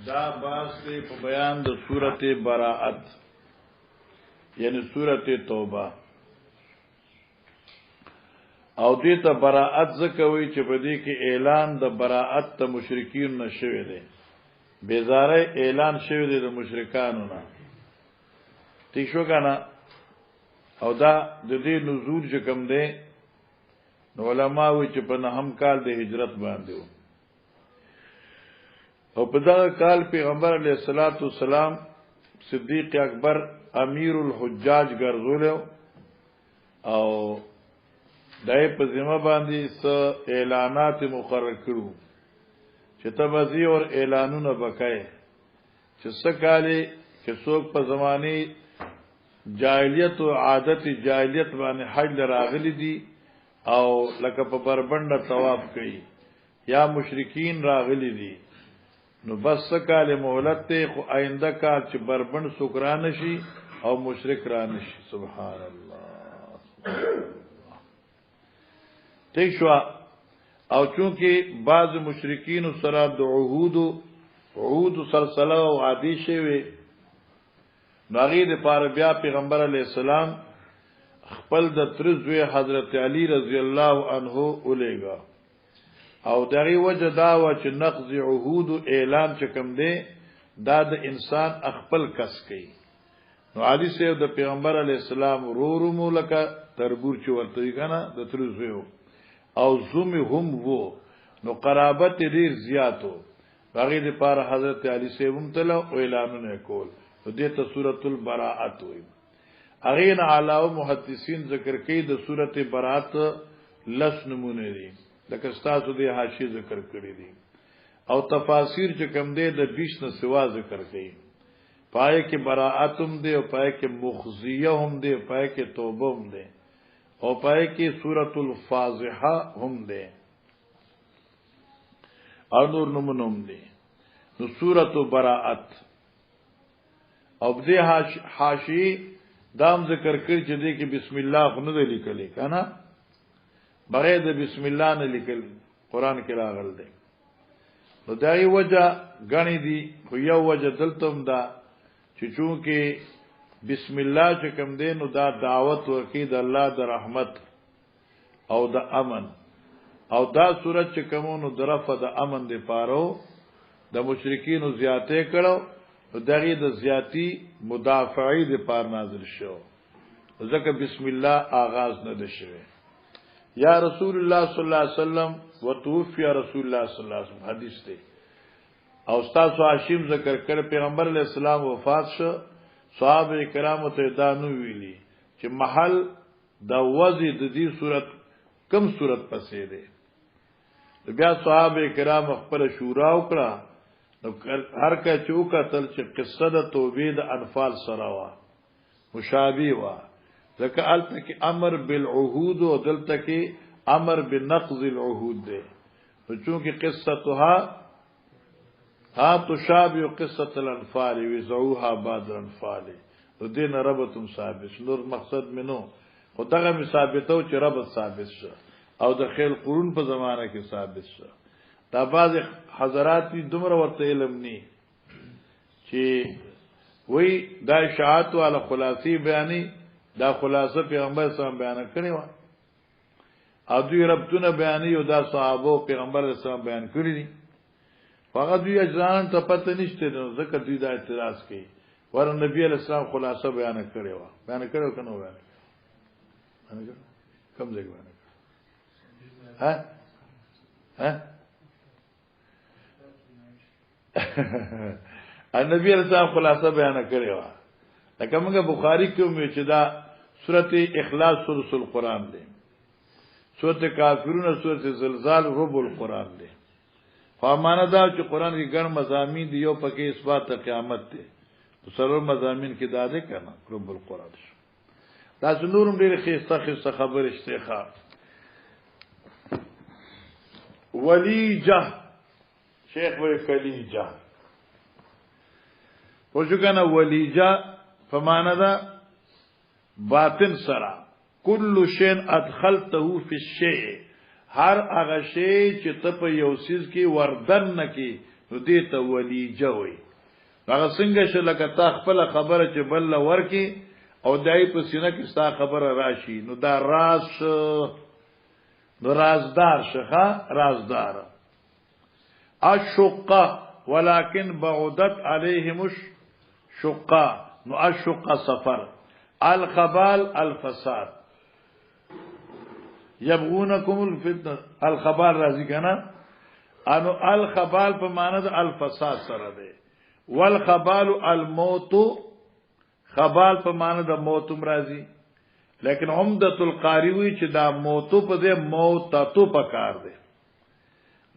دا باس ته په بیان د سورته براءت یعنی سورته توبه او دې ته براءت ځکوي چې په دې کې اعلان د براءت ته مشرکین نشوي دي بیزاره اعلان شوی دی د مشرکانو نه ٹھیک شو کنه او دا د دې نزول چې کوم دی علماء وی چې په نهم کال د هجرت باندې وو او په دا کال پیغمبر علیه الصلاۃ والسلام صدیق اکبر امیر الحجاج ګرځول او دای په ذمہ باندې س اعلانات مقرر کړو چې تبذی اور اعلانونه وکای چې سکاله چې څوک په زمانه جاهلیت او عادت جاهلیت باندې حج راغلي دي او لکه په بربنده طواف کوي یا مشرکین راغلي دي نو بس سکاله مهلت ته خو آینده کال چې بربند سکران شي او مشرک را نشي سبحان الله ٹھیک شو او چونکه بعض مشرکین سره د عهود سلسله او عادی شوی ناغي د پاره بیا پیغمبر علی السلام خپل د ترزوی حضرت علی رضی الله عنه الیگا او دغه وجه دا و چې نقض عهود اعلان چکم دی دا د انسان خپل کس کوي نو علی سیو د پیغمبر علی السلام ورو مولکه تربور چې ورته کنه د ترزوی او زوم هم وو نو قرابت ډیر زیاتو هغه د پاره حضرت علی سیوم تل او اعلانونه کول دې ته سورۃ البراءت وایي هغه نه علاوه محدثین ذکر کوي د سورۃ براءت لس نمونه دي لکه تاسو د حاشیه ذکر کړی دي او تفاسیر چې کوم دي د 20 نه سوا ذکر کوي پای کې براءتم دي او پای کې مخزیه هم دي پای کې توبه هم دي او پای کې سورۃ الفاضحه هم دي او نور نمونه هم دي نو سورۃ براءت او دې حاشی دام ذکر کړ چې دې کې بسم الله خو نه لیکلې کنه بغیر د بسم الله نه لیکل قران کې راغل دی نو دای وجه غنی دی خو یو وجه دلتم دا چې چونکه بسم الله چې کوم دی نو دا دعوت ورکی د الله د رحمت او د امن او دا سورۃ چې کومونو درفه د امن دی پاره د مشرکین زیاته کړو دغه د زیاتی مدافعی د پار نازل شو ځکه بسم الله آغاز نه ده شوی یا رسول الله صلی الله علیه وسلم وتوفی رسول الله صلی الله علیه وسلم حدیث دی او استاد هاشم ذکر کړ پیغمبر علیہ السلام وفات شو صحابه کرام ته دا نو ویلي چې محل د وضع د دې صورت کم صورت پسې ده بیا صحابه کرام خپل شورا وکړه هر کا چوکا تل چې قصه د توبې د انفال سره وا مشابه وا ځکه الته کې امر بالعهود او دلته کې امر بنقض العهود ده نو چونکه قصتها ها تشابه قصه الانفال وزعوها بعد الانفال د دین ربطم ثابت نور مقصد منو خدغه ثابتو چې ربط ثابت شو او د خیل قرون په زمانه کې ثابت شو دا بعض حضرات دومره ورته علم ني چې وای دا اشاعت او خلاصي بیانې دا خلاصه پیغمبر سم بیان کړی و او دوی ربطونه بیانې او دا صحابه پیغمبر سم بیان کړی دي فقط دوی اجران ته پته نشته نو ځکه دوی دا اعتراض کوي ور نبی علیہ السلام خلاصه بیان کړی و بیان کړو کنه و کم ځای بیان ها النبي علیہ السلام خلاصه بیان کړی و لکه موږ بخاری کې مې چې دا سورته اخلاص سورۃ القرآن دی سورته کافرون سورته زلزال رب القرآن دی فامانه دا چې قرآن کې ګڼ مضامین دی یو پکې اثبات قیامت دی سره مضامین کې دا ده کنه رب القرآن دا نورم ډېر خسته خبر اشتخا ولیجه شیخ وی کلیجه وشو کنه ولیجه فمانه دا باطن سرا کل شین ادخلته فی الشیء هر هغه شی چې ته په یو سیز کې وردن نکې نو دې ته ولیجه وي هغه څنګه چې لکه تا خپل خبره چې بل ورکی او دای په سینه کې ستا خبره راشي نو دا راز نو رازدار شخه رازدار الشقه ولكن بعدت عليهم الشقه نو الشقه سفر الخبال الفساد يبغونكم الفتنه الخبال راضی کنا انو الخبال په معنی د الفساد سره ده والخبال الموت خبال په معنی د موت راضی لیکن عمدۃ القاری وی چې دا موتو په دې موتاتو پکار ده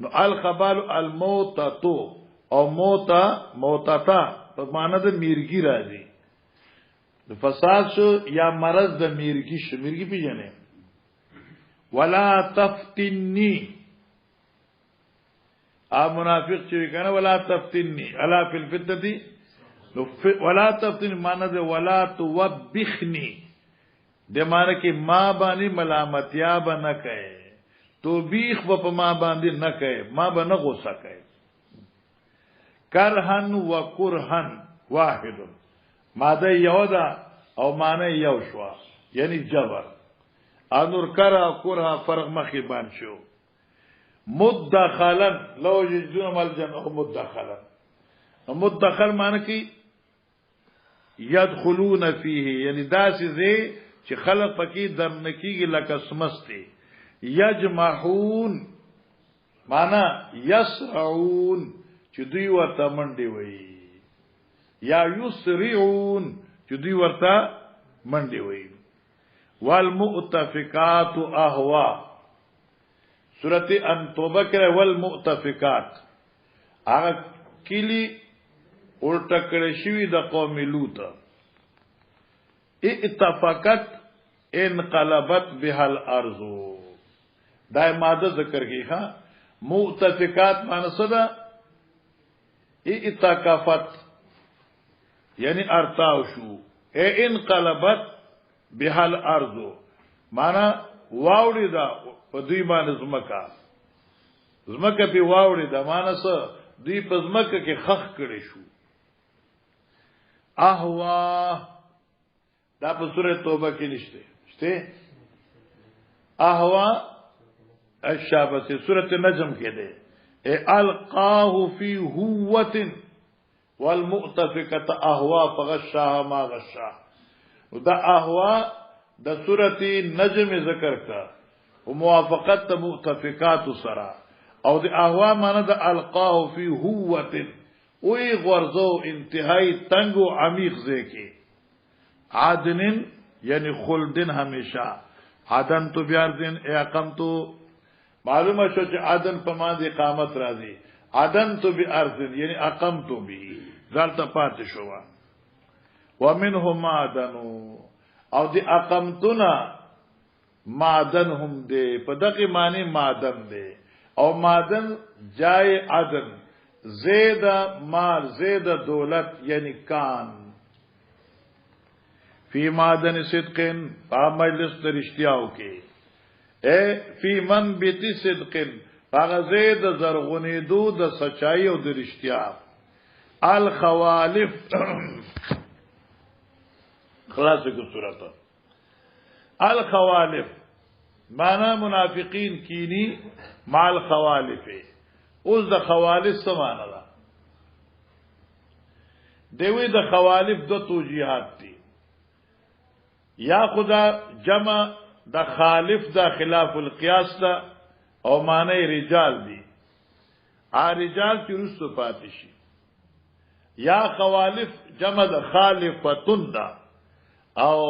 نو الخبال الموتاتو او موتاتا په معنی د میرګی راضی د فساد شو یا مرض د میرګی شو میرګی پیژنې ولا تفتنی منافق چې کنه ولا تفتنی الا فی الفتنه ولا تفتنی معنی د ولا توبخنی د معنی کې ما باندې ملامتیا به نه کوي توبیخ په ما باندې نه کوي ما به نه غوسه کوي کرهن و کرهن واحد ماده یو ده او معنی یو شو یعنی جبر انور کرا کرها فرق مخی بان شو مدخلا لو یجدون ملجن او مدخل معنی کی يدخلون فيه یعنی داسې زی چې خلق پکې درنکیږي لکه سمسته یجمعون معنی یسرعون چې دوی ورته منډي وي یا یسرعون چې دوی ورته منډي وي والمؤتفقات اهوا سورۃ التوبه کې والمؤتفقات هغه کلی الټه کړی شوی د قوم لوط اتفقت انقلبت بها الارض دا ماده ذکر کی ها مؤتفقات معنی څه ده اتکافت یعنی ارتاو شو انقلبت بها الارض معنی واوړی دا په دوی باندې زمکه په واوړی دا معنی څه دوی په زمکه کې خخ کړي شو احوا دا په سورۃ توبه کې نشته احوا الشابه سورۃ النجم کې ده القاه في هوة والمؤتفقه احوا فغشاها ما غشا دا احوا د سورۃ النجم ذکر کا او موافقت مؤتفقات سرا او د احوا معنی د القاه في هوة وی غرزو انتهائی تنگ و عمیق زیکی عادنن یعنی خلدن ہمیشہ عادن تو بیاردن اقام تو معلوم شو چې عادن په معنی اقامت راځي عادن تو بیاردن یعنی اقام تو بی ځلته پات شو ومنهم معدنو او دی اقامتنا معدن هم دی په دغه معنی معدن دی او معدن جای عدن زید مال زید دولت یعنی کان فی معدن صدقن پا مجلس درشتیاو کے اے فی من بیتی صدقن پا زید زرغنی دو د سچائی و درشتیا الخوالف خلاص کو صورت الخوالف معنی منافقین کینی مع الخوالف اوس د خوالف سمانه ده دوی د خوالف دو توجیهات دي یا خدا جمع د خالف د خلاف القياس ده او معنی رجال دي رجال چې رسو پاتشي یا خوالف جمع د خالفتون ده او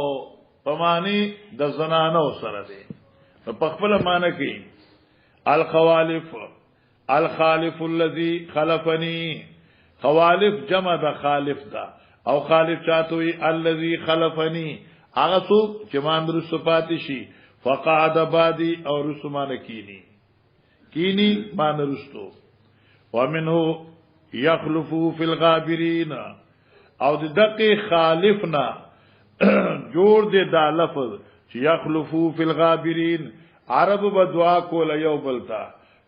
په معنی د زنانو سره ده په خپل معنی کې الخوالف الخالف الذي خلفني خوالف جمع د خالف دا او خالف چاتوي الذي خلفني هغه څوک چې مان رسو پاتې شي فقعد بادي او رسو مان کینی مان رستو ومنه يخلفو في الغابرين او د دقه خالفنا جوړ دې دا لفظ چې يخلفو في الغابرين عرب به دعا کول یو بلتا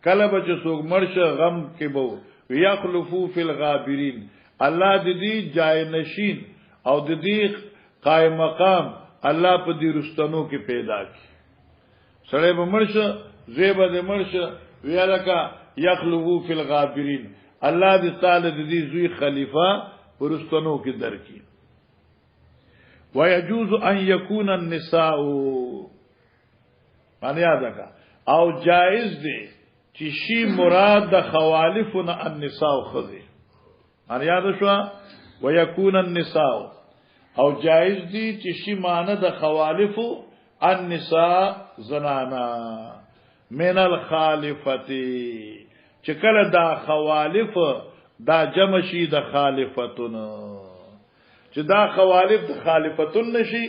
کله به چې څوک مرشه غم کې بو یخلفو فی الغابرین الله د دې جای نشین او د دې قائم مقام الله په دې رستنو کې پیدا کی سړی به مرشه زیبه د مرشه ویلکا یخلفو فی الغابرین الله دې تعالی د دې زوی خلیفہ پرستنو کې درکې ويجوز ان يكون النساء باندې یاد کا او جائز دی چې شی مراد د خوالفنا النساء خذي ان یاد شو ويكون النساء او جائز دی چې شی معنی د خوالف النساء زنانا من الخالفتی چې کله دا خوالف دا جمع شي د خالفتون چې دا خوالف د خالفتون نشي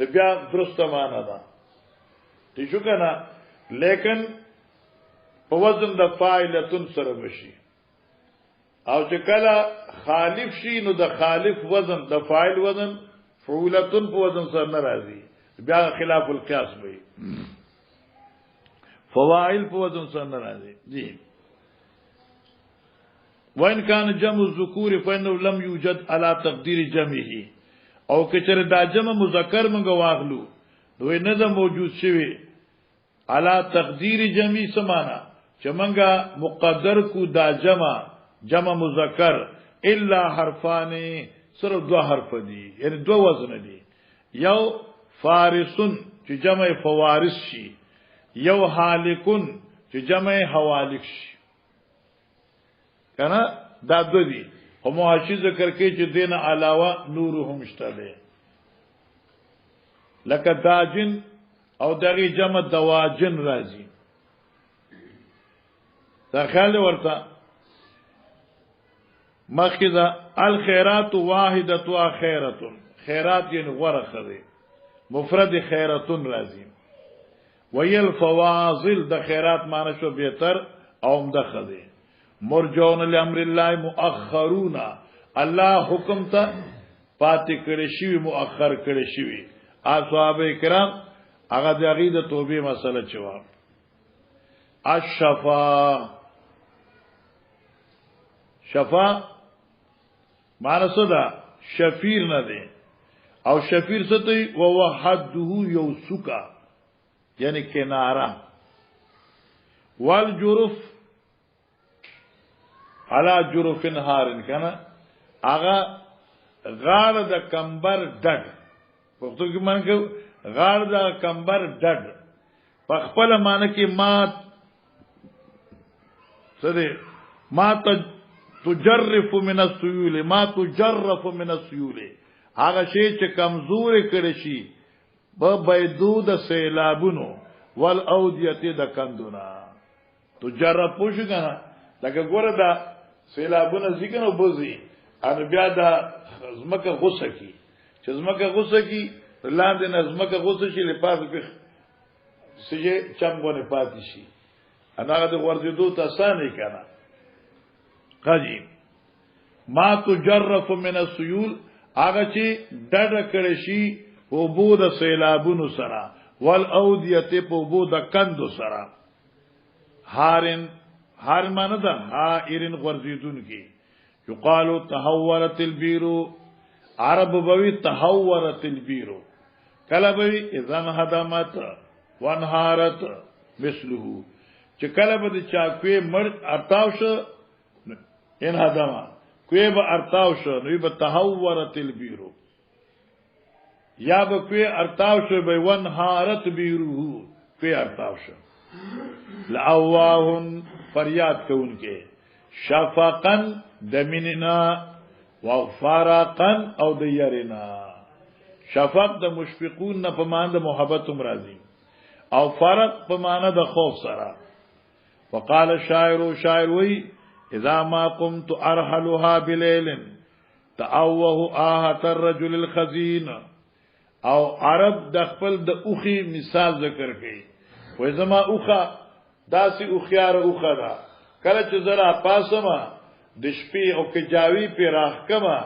د بیا درسته معنا ده تی شو کنه لیکن په وزن د فاعلتون سره بشي او چې کله خالف شي نو د خالف وزن د فاعل وزن فعولتون په وزن سره ناراضي بیا خلاف القياس وي فواعل په وزن سره ناراضي جی وان کان جمع الذکور فانه لم يوجد على تقدیر جمعه او کچره دا جمع مذکر منګه واغلو دوی نه ده موجود شوی على تقدیر جمعی سمانا چې منګه مقدر کو دا جمع مذکر الا حرفان صرف دو حرف دي یعنی دو وزن دي یو فارسن چې جمع فوارس شي یو حالکن چې جمع حوالک شي کنه دا دو دي خو محشی ذکر کوي چې دین علاوه نور هم شته لکه داجن او دغه جمع دواجن راځي دا خیال ورته مخکې الخيرات واحده خیرة خیرات یې غوړه ده مفرد خیرتون راځي ویل فواضل د خیرات معنی شو بهتر او مدخه ده مرجون لامر الله مؤخرون الله حکم ته پاتې کړي شي مؤخر کړي شي اصحاب کرام هغه د عقیده توبه مسله چوا شفا معنی صدا شفیر نه دی او شفیر ستوي وحده یوسکا یعنی کنارا والجرف علا جرف هارن کنا آغا غار دا کمبر ډډ پښتو کې مانګه غار دا کمبر ډډ په خپل معنی کې ما تجرف من السيول ما تجرف من السيول هغه شی چې کمزور کړي شي په بيدود سیلابونو والاودیه د کندونا تجرف پوښ کنه لکه ګوره دا سیلابونه ذکر او بوزي ان بیا دا زمکه غوسه کی چې زمکه غوسه کی لاندې نه زمکه غوسه شي لپاره په سجه چمبونه پاتې شي اناغه د ورزيدو تاسانه کنه قاجي ما تجرف من السيول هغه چې ډډ کړي شي په بو د سیلابونو سره والاودیه په بو د کندو سره هار معنی ده هائرن غرزیدون کی یقالو تحورت البیرو عرب بوی تحورت البیرو کله بوی اذن هدمت وانهارت مثله چې کله به چا کوی مر ارتاوش ان هدما کوی به ارتاوش نو به تحورت البیرو یا به کوی ارتاوش به وانهارت بیرو کوی ارتاوش لعواهن فریاد کون کے شفقن دمننا وفارقن او دیرنا شفق د مشفقون نه په معنی د محبت مرضی او فرق په معنی د خوف سره وقال الشاعر وی اذا ما قمت ارحلها بليل تأوه آهة الرجل الخزين او عرب د خپل د اوخي مثال ذکر کړي وای زما اوخه داسې اوخيار اوخه دا کله چې زرا پاسما د شپې او کجاوی په راخ کما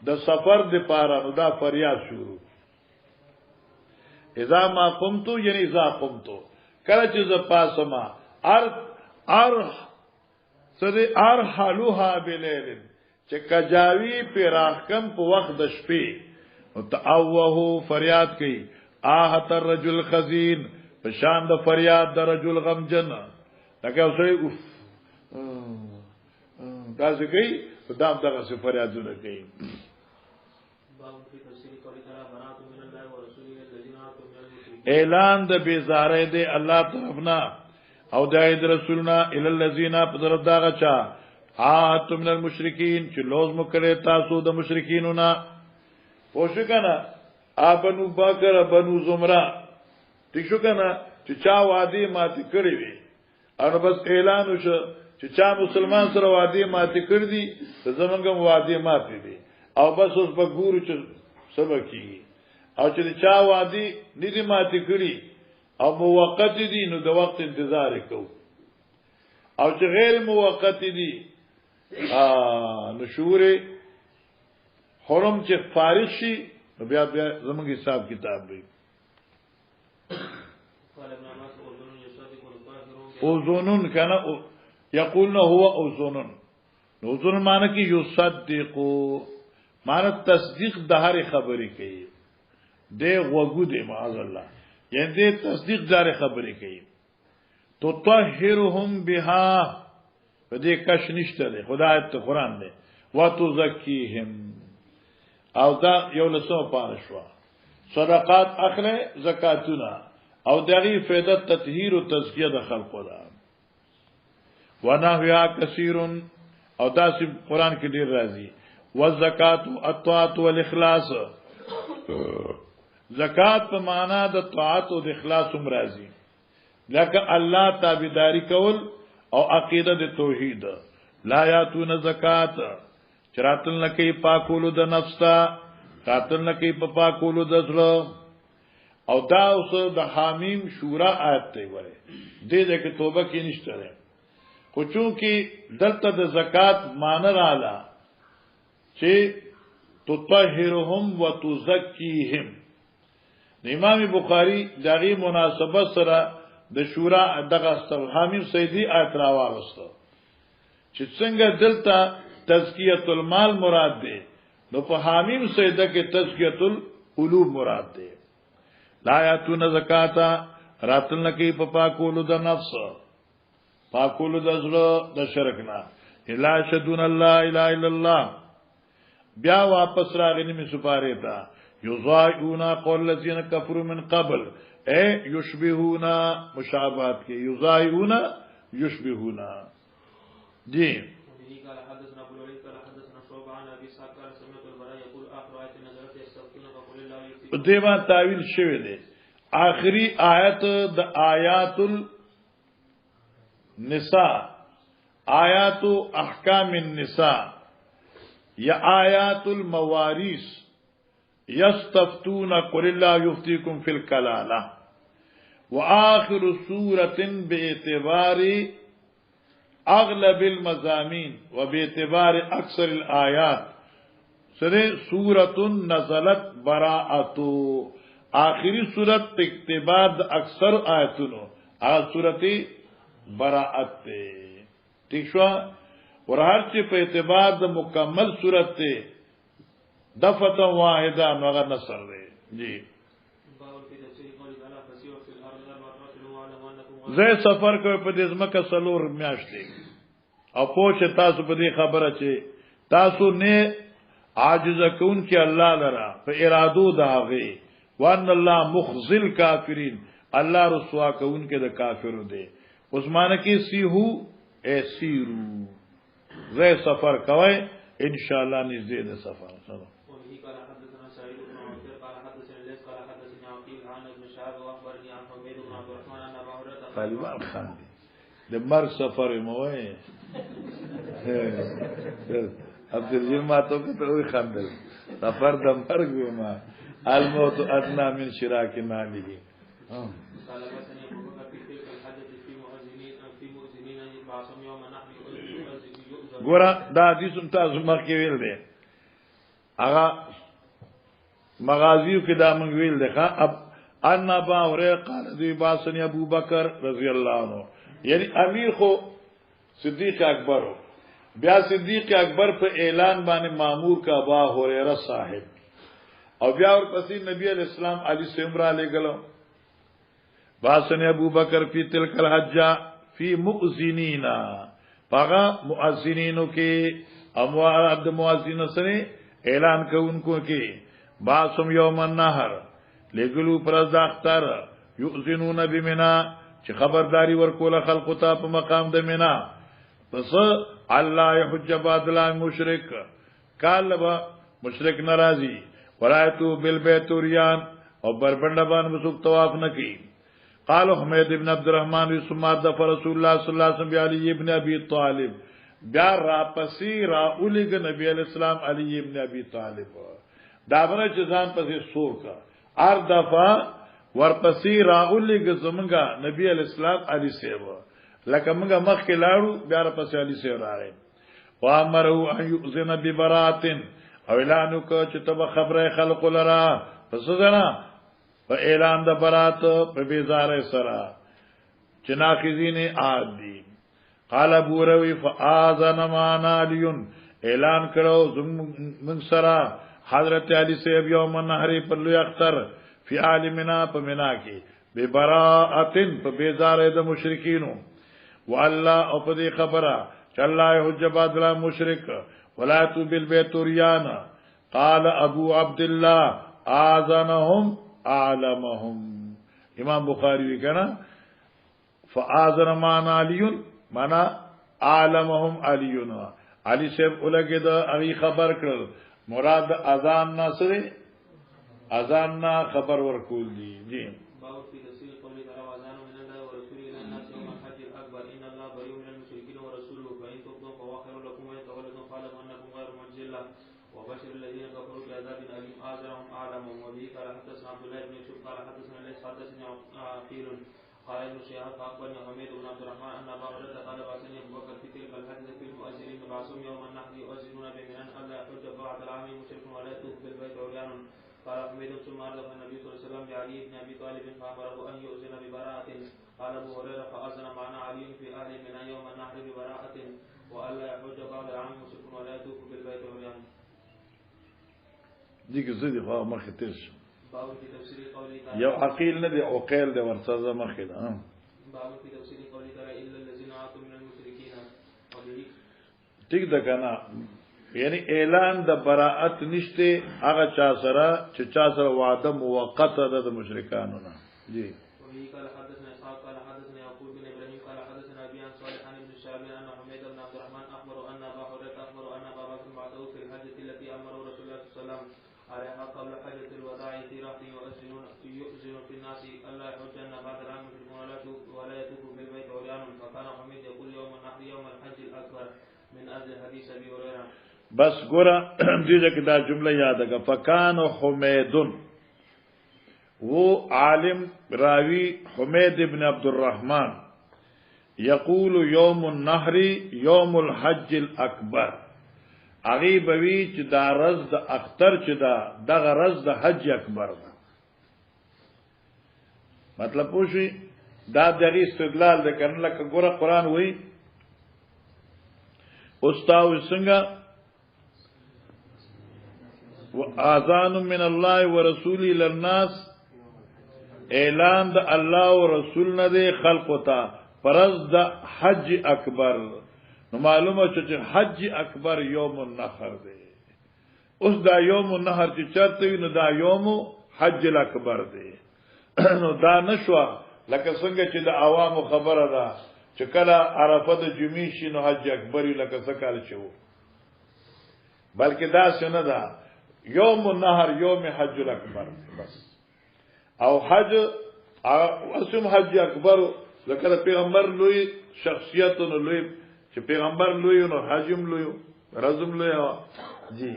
د سفر د پاره نو دا فریاد شروع اذا ما قمت یعنی اذا قمت کله چې ز پاسما ار حلوها بلیل چې کجاوی په راحکم په وخت د شپې او تعوه فریاد کوي آهت الرجل خزین په شان د فریاد د رجل غمجن لکه اوسې اوف دا څنګه دام دغه څه فریادونه کوي اعلان د بیزارې دی الله طرفنا او د رسولنا ال الذين طرف داغه چا عاتم من المشرکین چې لوز مکړه تاسو د مشرکینونو پوښ کنه ابنو بکر بنو زمرہ ٹھیک شو کنه چې چا وادي ماتي کړی وي او بس اعلان وشو چې چا مسلمان سره وادي ماتي کړی دي زمونږه وادي ماتي دي او بس اوس په ګورو چې سبا کیږي او چې چا وادي ندي ماتي کړی او موقت دي نو د وخت انتظار کو او چې غیر موقت دي نو شعور حرم چې فارغ شي بیا زموږ حساب کتاب دی اوزونن کنه یقولن هو اوزونن اوزونن معنی کی یصدقو معنی تصدیق د هر خبرې کوي دی وګو دی معاذ الله یعنی دی تصدیق دار خبرې کوي تو طاهرهم بها دې کش نشته دی خدای ته قران دی وتزکیهم او دا یو لسو پارشوا صدقات اخله زکاتونه او دغه فائدہ تطهیر او تزکیه د خلقو ده ونهیا کثیر او دا سی قران کې ډیر راځي والزکات والطاعت والاخلاص زکات په معنا د طاعت او د اخلاص هم راځي لکه الله تابعداري کول او عقیده د توحید لا یاتون زکات چراتل نکي پاکولو د نفس تا راتل نکي په پاکولو د زړه او دا اوس د حامیم شورا آیت ته وره دې دې کې توبه کې نشته ده خو چونکی دلته د زکات مان رااله چې تطهرهم وتزکیهم امام بخاری دغه مناسبت سره د شورا دغه حامیم سیدی آیت راوړسته چې څنګه دلته تزکیه المال مراد ده نو په حامیم سیده کې تزکیه القلوب مراد ده لا یاتون زکاتا راتل نکی په پاکولو د نفس پاکولو د زړه د شرک نه الا شدون الله الا الا الله بیا واپس راغلی می سپاره تا یضایون قول الذين كفروا من قبل اے یشبهون مشابهات کې یضایون یشبهون جی دیوان تعویل شوی دی آخری آیت د آیات النساء آیات احکام النساء یا آیات المواريث یستفتون قل الله یفتیکم فی الکلالہ وآخر سورة باعتبار اغلب المضامین وباعتبار اکثر الآیات سره سورۃ نزلت براءتو آخری سورت اقتباد اکثر آیتونو سورت براءت تے ٹھیک شو اور ہر چی پہ اعتبار د مکمل سورت تے دفتا واحدہ نوغا نصر دے جی زی سفر کوئی پا دیزمکا سلور میاشتی او پوچھ تاسو پا دی خبر چی تاسو نے عاجز کون کی اللہ لرا پا ارادو داغی وان اللہ مخزل کافرین اللہ رسوا کون کے دا کافر دے اس معنی کی سیہو اے سیرو زی سفر کوئے انشاءاللہ نزدے دے سفر چلو طالبان خان دی دے مرگ سفر موئے عبدالجیم ماتو که تو اوی خاندل سفر دا مرگ بیما الموت ادنا من شراک نالیگی گورا دا حدیثم تاسو مخی ویل دے اگا مغازیو که دا منگ ویل دے اب ان ابا هريره قال ذي باسن ابو بکر رضی الله عنه یعنی امیر خو صدیق اکبر ہو بیا صدیق اکبر په اعلان باندې مامور کا ابا هريره صاحب او بیا ورپسې نبی علیہ السلام علی سمرا لګلو باسن ابو بکر فی تلک الحج فی مؤذنینا پاغا مؤذنینو کې اموال عبد مؤذن سره اعلان کوونکو کې باسم یوم النهر لګلو پر ځاختر یؤذنون بمنا چې خبرداري ورکول خلق ته په مقام د منا پس الله یحج بعد المشرک کالبا مشرک ناراضی ولایتو بالبیت اوریان او بربندبان مسوک طواف نکی قال حمید ابن عبد الرحمن ثم دف رسول الله صلی الله علیه وسلم علی ابن ابي طالب بیا را پسی را اولګ نبی علیہ السلام علی ابن ابي طالب داونه چې ځان پسې سوکا ار دفعه ورپسې را اولګ زمونږه نبی علیہ السلام علی سیو لکه موږ مخکې لاړو بیا پسې علی سیو راغی وامره ان یؤذن ببراءت او اعلان وکړه چې تب خبره خلق لرا پس ځنا په اعلان د برات په بیزاره سره چې ناخذین عادی قال ابو روي فاذن معنا علی اعلان کړو من سره حضرت علی صاحب یوم النهر پر لوی اختر فی عالمنا په منا کې ببراءت په بیزاره د مشرکینو والله او په دې خبره چې الله حج بعد المشرک ولا تو بالبيت ريان قال ابو عبد الله اذنهم اعلمهم امام بخاری وی کنا فاذن معنا علی معنا اعلمهم علینا علی صاحب ولګه د هغه خبر کړل مراد اذان ناصری اذان نا خبر ورکول دي جی وبشر الذين كفروا بعذاب أليم آذرهم أعلمهم وبه قال حدثنا عبد الله بن يوسف قال حدثنا ليس حدثني عقيل قال ابن شهاب فأخبرني حميد بن عبد الرحمن أن أبا هريرة قال بعثني أبو بكر في تلك الحديث في المؤذنين بعثهم يوم النحر يؤذنون بمنى ألا يحج بعد العام مشرك ولا يطوف بالبيت عريان قال حميد ثم أردف النبي صلى الله عليه وسلم بعلي بن أبي طالب فأمره أن يؤذن ببراءة قال أبو هريرة فأذن معنا علي في أهل منى يوم النحر ببراءة وألا يحج بعد العام مشرك ولا يطوف بالبيت عريان دیگه زدی خواه مخی تیز شو یو عقیل ندی عقیل دی ورسازه مخی دا ٹھیک دا کنا یعنی اعلان د براءت نشته هغه چا سره چې چا سره وعده موقته ده د مشرکانو نه جی قبل حجة الوداع في رهط يؤذن في الناس ألا يحجن بعد العام ولا يطوف بالبيت عريان فكان حميد يقول يوم النحر يوم الحج الأكبر من أجل حديث أبي هريرة بس ګورا دې کې دا جمله یاد کړه فکان حمید وہ عالم راوی حمید ابن عبد الرحمن یقول یوم النحر یوم الحج الاکبر اغي بوي چې دا رز د اختر چې دا دغه رز د حج اکبر ده مطلب پوښي دا دغه استدلال ده کنه لکه ګوره قران وایي استاو څنګه واذان من الله ورسوله للناس اعلان د الله او رسول نه دی خلق ته فرض د حج اکبر نو معلومه چې حج اکبر یوم النحر دی اوس دا یوم النحر چې چرته وي نو دا یوم حج الاکبر دی نو دا نشوا لکه څنګه چې د عوامو خبره ده چې کله عرفه د جمعې شي نو حج اکبر لکه څه کال شو بلکې دا څنګه ده یوم النحر یوم حج الاکبر بس او حج اسم حج اکبر لکه پیغمبر لوی شخصیت نو لوی چې پیغمبر لوی نو حاجم لوی رزم لوی جی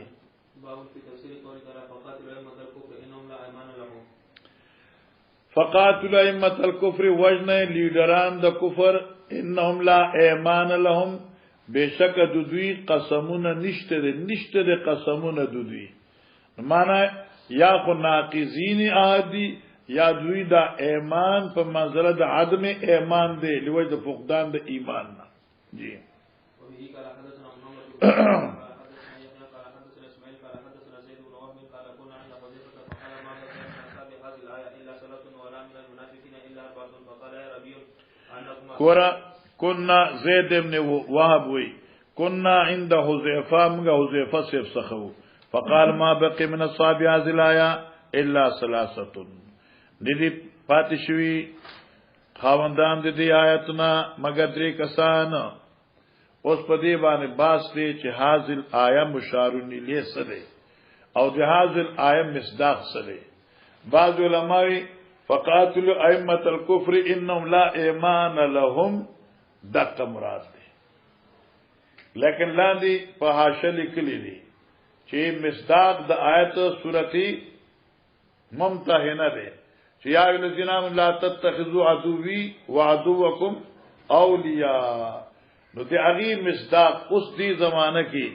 فقاتل ائمه الكفر وجن لیډران د کفر انهم لا ایمان لهم بشک دوی قسمونه نشته د قسمونه دوی معنا یا خو ناقضین عادی یا دوی دا ایمان په منزله د عدم ایمان دی لوی د فقدان د ایمان نه جی وبه قال حدثنا محمد بن حدثنا يحيى قال حدثنا اسماعيل قال حدثنا زيد بن وهب قال كنا عند حذيفة فقال ما بقي من اصحاب هذه الآية إلا ثلاث ولا من المنافقين إلا أربعة فقال يا ربي أنكم كنا زيد بن وهب وي كنا عند حذيفة من حذيفة سيف سخو فقال ما بقي من اصحاب هذه الآية الا ثلاثه ندی پاتشوی خاوندان د دې آیتنا مگر درې کسان اوس په دې باندې باس دی چې حاصل آیه مشارون الیه سره او د حاصل آیه مصداق سره بعض علماء فقاتل ائمه الكفر انهم لا ایمان لهم دغه مراد دی لیکن لاندې په حاشیه لیکلی دی چې مصداق د آیت سورتی ممتحنه ده چې یا الذین آمنوا لا تتخذوا عدوی وعدوکم اولیاء نو ته هغه مصداق اوس دی زمانہ کې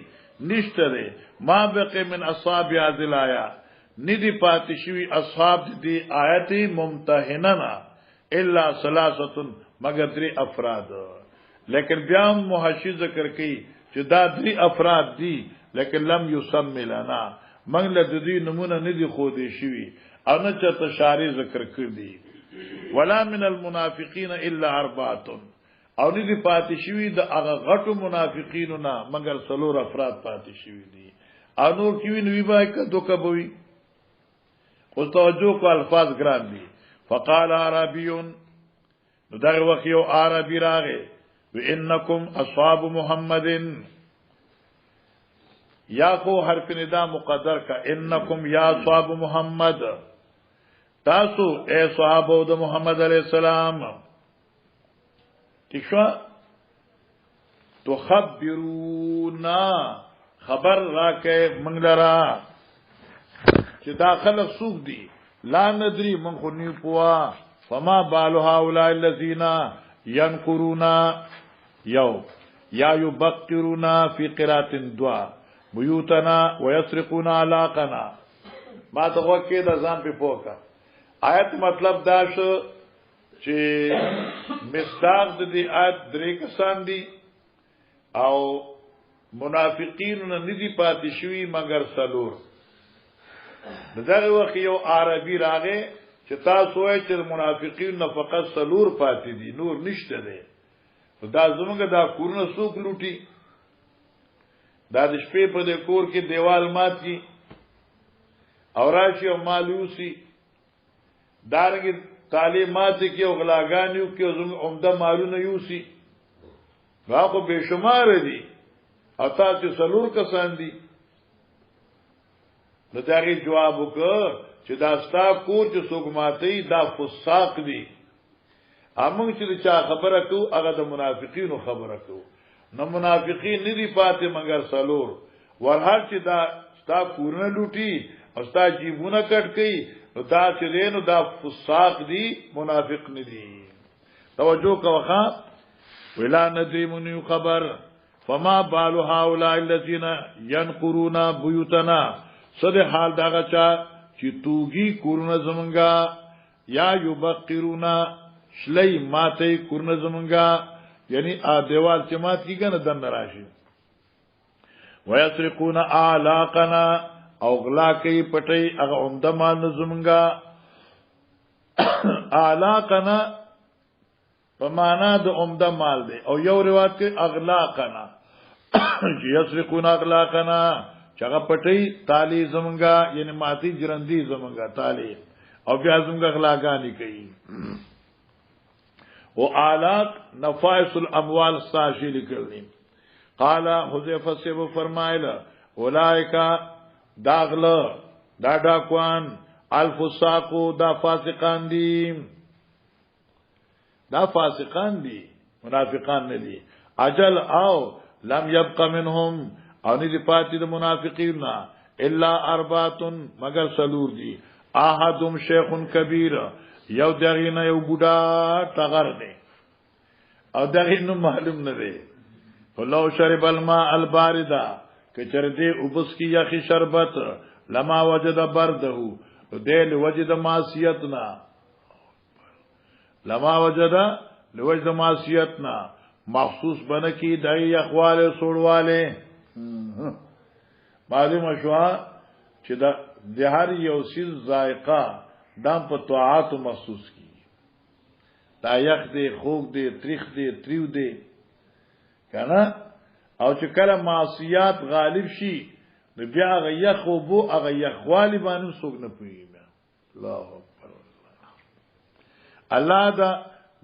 نشته ده ما بقي من اصحاب هذه الايه ندی پاتشوی اصحاب دې آیت ممتحنه الا ثلاثه مگر درې افراد لیکن بیا محشی ذکر کوي چې دا درې افراد دي لیکن لم يسمى لنا من له دې نمونه ندي خو دې شوی او نه چرته شاری ذکر کړی ولا من المنافقین الا اربعه او ندي پاتې شوی د هغه غټو منافقینو نه مگر څلور افراد پاتې شوی دي او نو کیوی نوی بای کدو کبوی او توجه کو الفاظ ګران دي فقال عربی نو دغه وخت یو عربی راغی وانکم اصحاب محمد یا کو حرف ندا مقدر کا انکم یا اصحاب محمد تاسو اے صحابه د محمد علیہ السلام تشوا تخبرونا خبر راکې منګلرا چې داخله سوق دي لا ندري من خو نیو پوا فما بال هؤلاء الذين ينقرون یو یا یبقرون فی قرات دعا بیوتنا ويسرقون علاقنا ما ته وکي د ځان په پوکا آیت مطلب دا شو چې مصداق د دې آیت درې کسان دي او منافقین نه ندي پاتې شوی مگر سلور دغه وخت یو عربي راغی چې تاسو یې چې منافقین نه فقط سلور پاتې دي نور نشته دي دا زمونږ دا کورونه سوق لوټي دا د شپې په د کور کې دیوال مات کی او راشي او مالوسی دارنګ تعلیمات کې او غلاګانیو کې زموږ عمده مالونه یوسی واخو به شمار دي او تاسو سلور کسان دي نو داغي جواب وکړه چې دا ستا کور چې څوک ماتي دا فساق دي امون چې چا خبره کو هغه د منافقینو خبره کو نو منافقین ندی پاتې مگر سلور ورهر چې دا ستا کورونه لوټي او ستا جیبونه کټ کړي نو دا چې دینو دا فساق دي منافق ندي توجه کوخه ولا ندري من خبر فما بال هؤلاء الذين ينقرون بيوتنا صد حال داغه چا چې توګي کورونه زمونږه یا یبقرون شلی ماته کورونه زمونږه یعنی دیوال چې مات کیږي نه دن راشي ويسرقون اعلاقنا او غلا کوي پټي هغه عمده مال زمونږه اعلاقنا په معنا د عمده مال دی او یو روایت کې اغلاقنا يسرقون اغلاقنا چې هغه پټي تالی زمونږه یعنی ماتي جرندي زمونږه تالی او بیا زمونږه غلاګانی کوي او آلاق نفائس الاموال ساشی لکرنی قال حذیفہ سے وہ فرمائلا اولائکا داغل دا ڈاکوان الفساقو دا فاسقان دی منافقان ندی اجل او لم یبقى منهم او ندی پاتی دا منافقین الا ارباتن مگر سلور دی احدهم شیخ کبیر یو دغینا یو بوډا ټغر دی او دغینو معلوم نه دی ولو شرب الماء البارده کچر دی وبس کی یخی شربت لما وجد برده دې لوجد معصیتنا لما وجد لوجد معصیتنا مخصوص بنکی دای اخواله سوړواله معلومه شو چې د هر یو سیز ذائقه دام په طاعات مخصوص کی دا یخ دی خوږ دی تریخ دی تریو دی کنه او چې کله معصیات غالب شي نو بیا هغه یخ او بو هغه یخوالی باندې څوک نه پوهیږي الله اکبر الله دا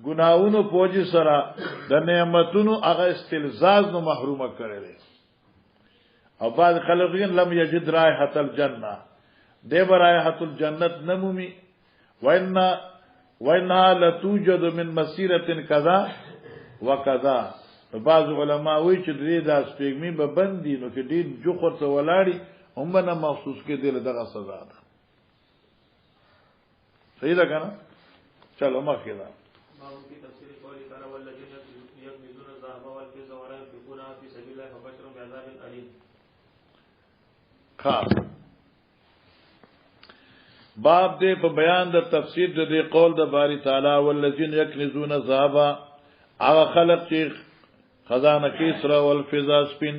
ګناونو پوجي سره د نعمتونو هغه استلزاز نو محرومه کړي او بعض خلقین لم یجد رائحه الجنه دی رائحه الجنت نمومي وإنها لتوجد من مسيرة كذا وكذا بعض علماء وی چې دې د سپېګمې به بندي نو کې دې جوخر ته ولاړی هم نه محسوس کې دې دغه سزا ده صحیح ده کنه چلو مخکې ده باب دې په بیان د تفسیر د دې قول د باری تعالی والذین یکنزون الذهب هغه خلق چې خزانه کې سره ول فضا سپین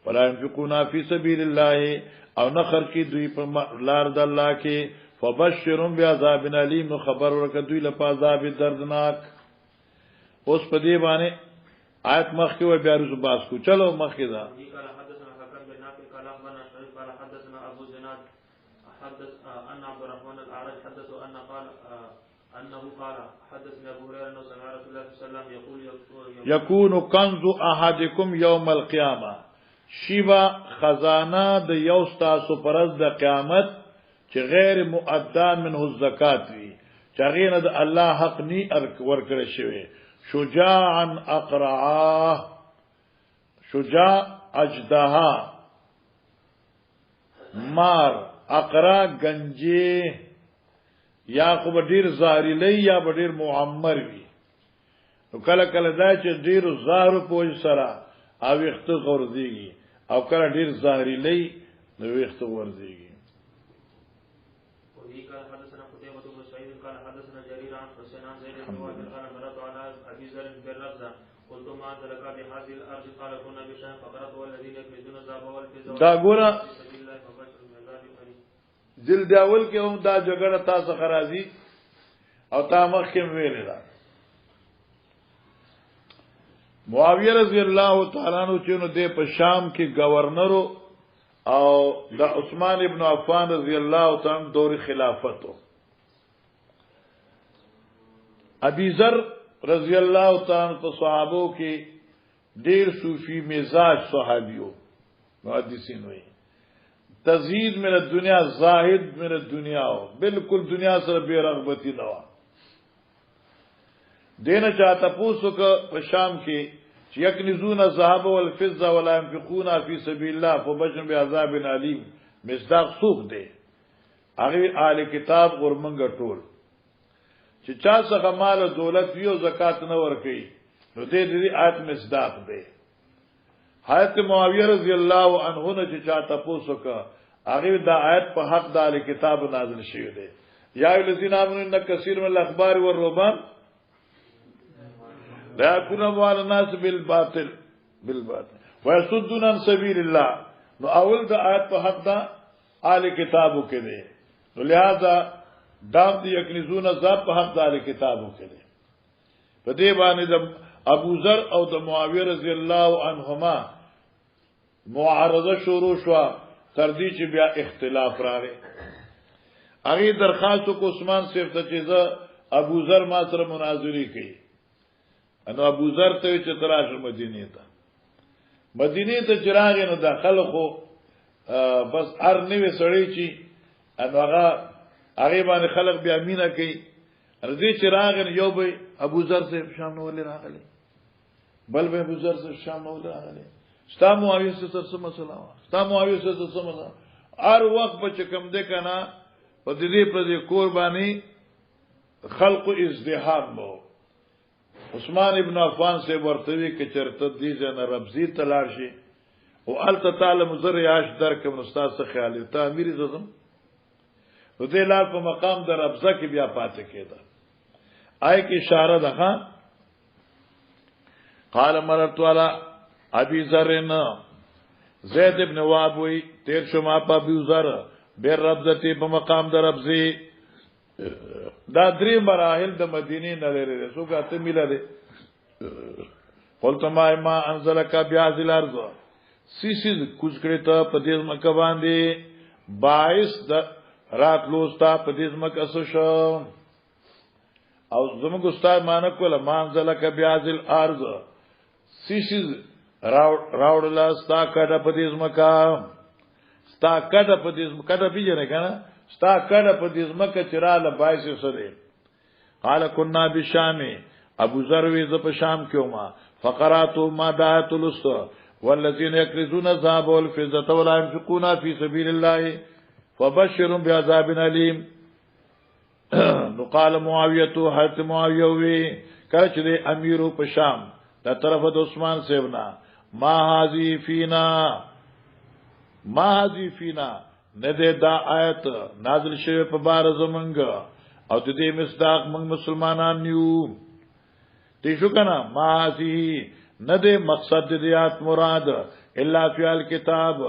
ولا ينفقون فی سبیل الله او نخر کې دوی په لار د الله کې فبشرهم بعذاب الیم خبر ورکړه دوی له عذاب دردناک اوس په دې باندې آیت مخکې و بیا رسو باس کو چلو مخکې دا یکون کنز احدکم یوم القیامه شیبا خزانه د یو تاسو پرز د قیامت چې غیر مؤدا منه الزکات وی چې غینه د الله حق نی ورکړی شوی شجاعا اقرعا شجاع اجدها مار اقرا گنجی یا خو ډیر زاری لې یا ډیر معمر وی نو کله کله دا چې ډیر زهر پوج سره او وخت غورځيږي او کله ډیر زهري لې نو وخت غورځيږي دا ګوره دل داول کې هم دا جګړه تاسو خرازي او تا مخ کې ویل دا معاویه رضی الله تعالی عنہ چې نو د په شام کې گورنر او د عثمان ابن عفان رضی الله تعالی عنہ دور خلافت ابي ذر رضی الله تعالی عنہ په صحابو کې ډیر صوفي مزاج صحابيو محدثین وي تزهید من الدنیا زاهد من الدنیا بالکل دنیا سره بے رغبتی نه دینه چاته پوسو ک په شام کې چې یکنزون الذهب والفضه ولا ينفقون فی سبیل الله فبشر بعذاب الیم مصداق سوق دی هغه آل کتاب ورمنګ ټول چې چا څخه مال او دولت یو زکات نه ورکړي نو دې آیت مصداق دی حضرت معاویه رضی الله عنه نه چې چاته پوسو ک هغه دا آیت په حق د آل کتاب نازل شوی دی یا الذین آمنوا ان کثیر من الاخبار والرهبان لا يكون اموال الناس بالباطل ويصدون عن سبيل الله نو اول د آیت په حق د آل کتابو کې دی نو لہذا دام دی یکنزون ذات په حق د آل کتابو کې دی په دې باندې د ابو ذر او د معاویه رضی الله عنهما معارضه شروع شو تر دې چې بیا اختلاف راغی هغه درخواست کو عثمان صاحب ته چې ابو ذر ما سره مناظره کوي انو ابو ذر ته چې تراشه مدینه ته چراغ نه داخله خو بس ار نیو سړی چې انو هغه باندې خلق بیا مینا کوي رضی چراغ یو به ابو ذر صاحب شام نو ولې راغلی بل به ابو ذر صاحب شام نو راغلی ستا معاویه سره څه مسله ستا معاویه سره څه مسله هر وخت په چکم ده کنه په دې پر دې قرباني خلق ازدحام مو عثمان ابن عفان سے ورتوی کې چرته دې جن ربزی تلار شي او ال تعالی مزر یاش در کوم استاد څخه خیال ته امیر زم نو دې لار په مقام د ربزه کې بیا پاتې کېده آی کې اشاره ده قال مررت على ابي ذر زید ابن وهب وی تیر شما په ابي ذر بیر ربزه په مقام د ربزه دا درې مراحل د مدینه نه لري څو کاته ملاله قلت ما انزلک بیاذ الارض سیسیز کوز کړه ته په دې مکه باندې 22 د رات لوستا په دې مکه اسو شو او زموږ استاد مان کوله ما انزلک بیاذ الارض سیسیز راوړلا ستا کډه په دې مکه ستا کډه په دې مکه کډه پیژنې کنه ستا کډه په دې مکه چراله 22 سره قال كنا بالشام ابو ذر وی ز په شام کې ما فقرات ما دعت لست والذين يكرزون الذهب والفضة ولا ينفقون في سبيل الله فبشرهم بعذاب اليم قال معاويه حضرت معاويه وی کله چې امیر په شام د طرف د عثمان سیبنا ما هذه فينا نه دا آیت نازل شوه په بار زمنګ او د دې مصداق موږ مسلمانان نیو دې شو کنه ما هذه نه دې مقصد دې آیت مراد الا فی الکتاب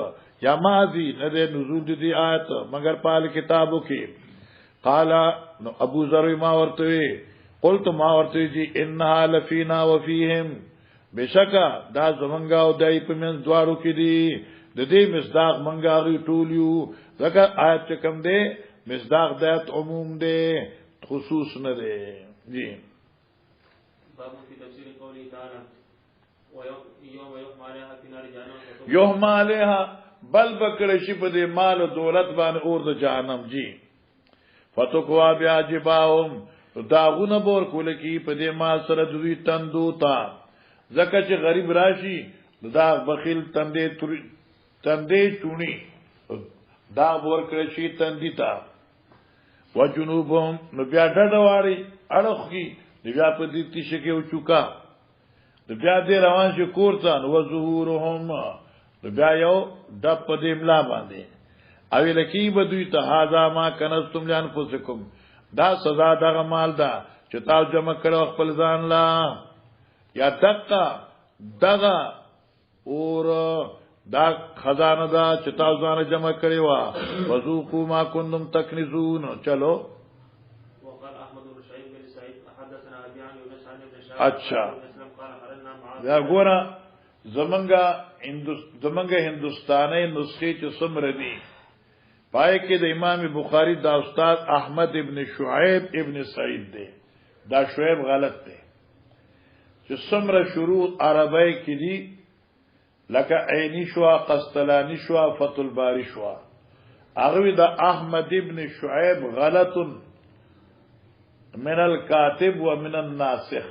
یا ما هذه نه دې نزول دې آیت مگر په کتابو کې قال ابو ذر ما ورته قلت ما ورته جی انها لفینا وفیهم بشکا دا زمنګ او دای په من دوارو کې دي د دې مصداق منګاغي ټولیو ځکه آیت کوم دی مصداق دایت عموم دی خصوص نه دی جی باب فی تفسیر قوله تعالی یوم یحمى علیها فی نار جهنم یحمى علیها بل بکړی شي په دې مال او دولت باندې اور د جهنم جی فتقوا بیا جباهم داغونه بور کول کی په دې مال سره دوی تندو تا ځکه چې غریب راشي دا بخیل تندې چونی دا ور کړی شي تندې تا وجنوبهم نو بیا ډډواري اړخي بیا په دې تیشه کې او چوکا د بیا دې روان شي کورته نو ظهورهم نو بیا یو د په دې ملا باندې او لکی بدوی ته هاذا ما کنستم لانفسکم دا سزا دغه مال دا چې تاسو جمع کړو خپل ځان لا یا دغه اور دا خزانه دا چې تاسو ځان جمع کړی وا وذوقوا ما کنتم تکنزون چلو وقال احمد بن شعيب بن سعيد حدثنا ابي عن يونس عن ابن شهاب اچھا دا ګوره زمنګ هندستاني نسخه چې سمره دي پای کې د امام بخاری دا استاد احمد ابن شعیب ابن سعید دی دا شعیب غلط دی چې سمره شروع عربی کې دي لکه عینی شوا قسطلانی شوا فتح الباری شوا اغوی دا احمد ابن شعیب غلط من الكاتب و من الناسخ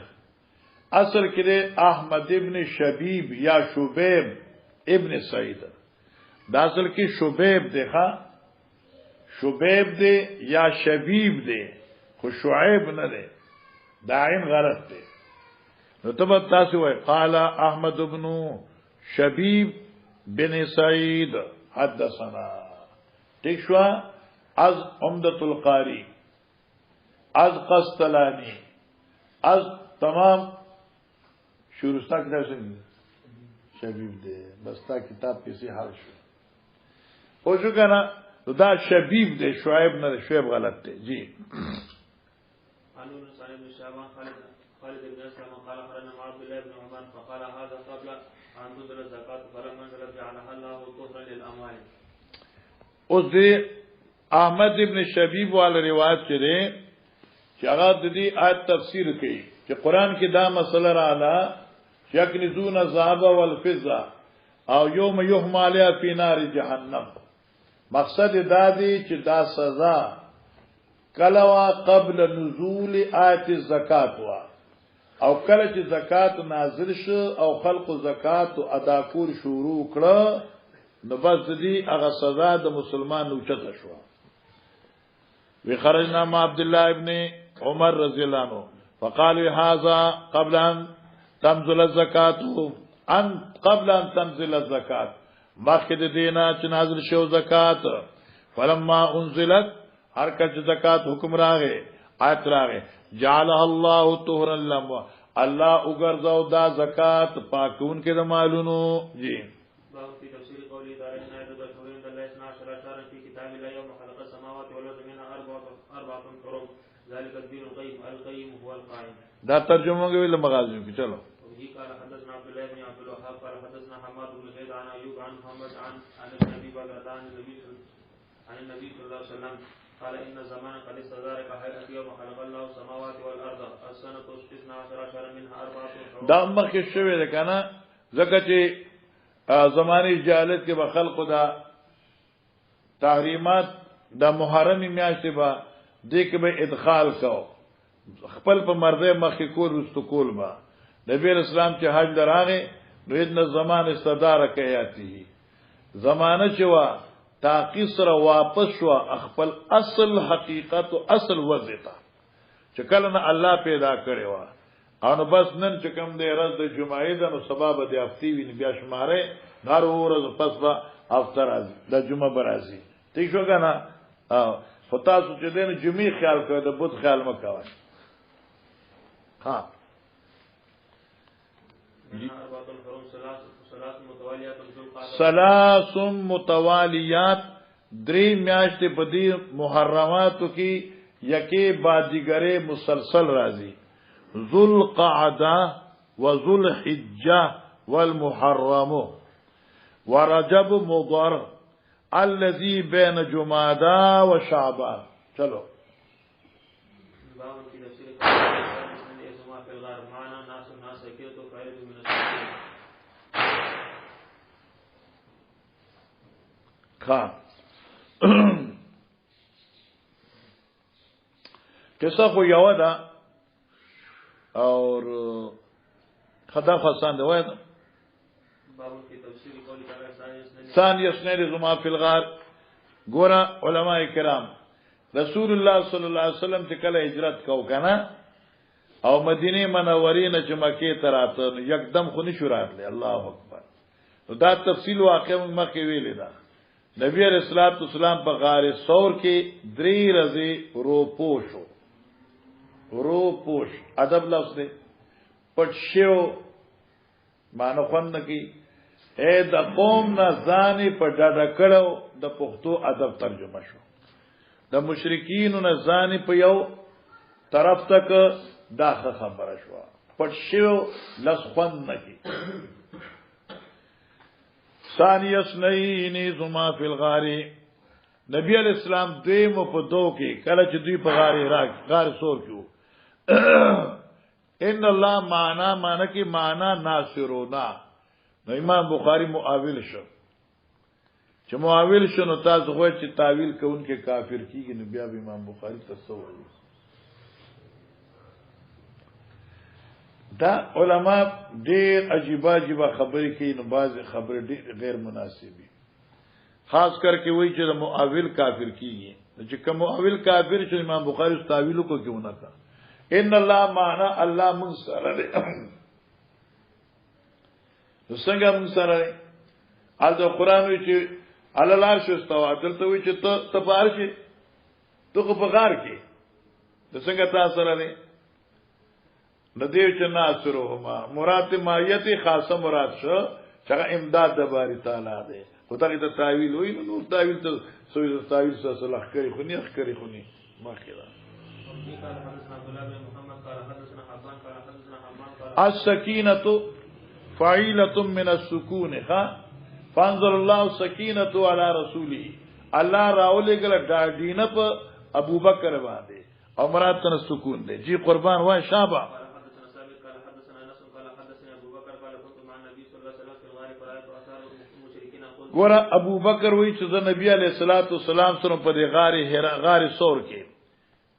اصل کې احمد ابن شبیب یا شبیب ابن سعید دا اصل کې شبیب دی ښا شبیب دی یا شبیب دی خو شعیب نه دی دا عین غلط دی نو تب تاسو وای قال احمد ابن شبیب بن سعید حدثنا ٹھیک شو از عمدۃ القاری از قسطلانی از تمام شروع ستا کتاب څنګه شبیب دی بس تا کتاب کسی حال شو او شو کنه دا شبیب دی شعیب نه شعیب غلط دی جی قالوا صاحب الشعبان خالد بن اسلم قال قرنا مع عبد الله بن عمر فقال هذا قبل ان تدر الزكاه فلما نزل جعلها الله طهرا للاموال اوس دی احمد ابن شبیب والا روایت کړي چې هغه د دې آیت تفسیر کوي چې قران کې دا مسله رااله چې یکنزون الذهب والفضه او یوم یحمى علیها فی نار جهنم مقصد دا دی چې دا سزا کلوا قبل نزول آیت الزکات وا او کله چې زکات نازل شو او خلق زکات ادا کول شروع کړه نو بس دې هغه سزا د مسلمان اوچته شو وی خرجنا مع عبد الله ابن عمر رضی الله عنه فقال هذا قبل ان تنزل الزکات قبل ان تنزل الزکات مخکې د دینه چې نازل شو زکات فلما انزلت هر کچ زکات حکم راغه آیت راغه جعل الله طهرا لهم الله وګرځاو دا زکات پاکون کې د مالونو جی باب في تفسير قوله تعالى إن عدد الشهور عند الله 12 شهرا في كتاب الله يوم خلق السماوات والأرض منها أربعة حرم ذلك الدين القيم هو القائم. دا ترجمه کوي له مغازیو کې چلو. وبه قال حدثنا عبد الله بن عبد الوهاب قال حدثنا حماد بن زيد عن أيوب عن محمد عن النبي بغداد عن النبي صلى الله عليه وسلم قال إن الزمان قد استدار كهيئة يوم خلق الله السماوات والأرض السنة 12 شهرا منها 4 حرم. دا مخکې شوی ده کنه ځکه چې زمانه جاهلیت کې به خلقو دا تحریمات د محرم میاشتې به دې کې به ادخال کو خپل په مرده مخکې کول رستو کول با نبی اسلام چې حج دراغه نو ان زمان استدار کیاتی زمانه چې وا تاقی سره واپس شو خپل اصل حقیقت او اصل وظیفه چې کله نه الله پیدا کړی و او بس نن چې کوم دی ورځ د جمعې ده نو سبب د هفتې ویني بیا شماره هر ورځ پس به افطار د جمعه برازي ٹھیک شو کنه خو تاسو چې دین جمعې خیال کوئ د بوت خیال مکوئ ها ثلاث متوالیات درې میاشتې په دې محرماتو کې یکې بعد دیګره مسلسل راځي ذو القعده وذو الحجه والمحرم ورجب مضر الذي بين جمادى وشعبان چلو خان قصه خو یو ده اور خدا فسان ده وای ثاني اسناد زما فی الغار ګورا علماء کرام رسول الله صلی الله علیه وسلم چې کله هجرت کو کنه او مدینه منورې نه چې مکه ته راته یکدم خونی شو راتله الله اکبر نو دا تفصیل واقع مکه ویلې ده نبی علیہ الصلوۃ والسلام په غار ثور کې درې ورځې رو پوش ادب لفظ دی پټ شو مانو خوند کی اے د قوم نه ځانې په ډډه کړو د پښتو ادب ترجمه شو د مشرکین نه ځانې په یو طرف تک دا خبره شو پټ شو لس خوند نکی ثانی اسنین زما فی الغار نبی علیہ السلام دویم په دو کې کله چې دوی په غار سور کیو ان الله معنا کې معنا ناصرونا نو امام بخاری معاول شو چې معاول شو نو تاسو غوښ چې تعویل کوونکې کافر کیږي نو بیا به امام بخاری تصور دا علما ډېر عجیب خبرې کوي نو بعض خبرې ډېر غیر مناسبې خاص کر کې وایي چې معاول کافر کیږي چې کوم معاول کافر چې امام بخاری تعویل کو کیوں نه کا ان الله معنا الله من سره دی نو څنګه من سره دی الته قران وی چې الله شو استوا دلته وی چې ته بار شي ته په غار کې د څنګه تاسو سره دی ندیو چې ناصرهما مراد مایت خاصه مراد شو چې امداد د باری تعالی دی خو ته د تعویل وی نو تعویل ته سوی تعویل سره صلاح کوي خو نه کوي خو نه ما کړه السکینه فعیله من السکون ها فانزل الله السکینه علی رسوله الله راولې ګل ډاډینه په ابو بکر باندې او مراد تن سکون دی جی قربان وای شابه ګوره ابو بکر وی چې د نبی علیہ الصلوۃ والسلام سره په غار ثور کې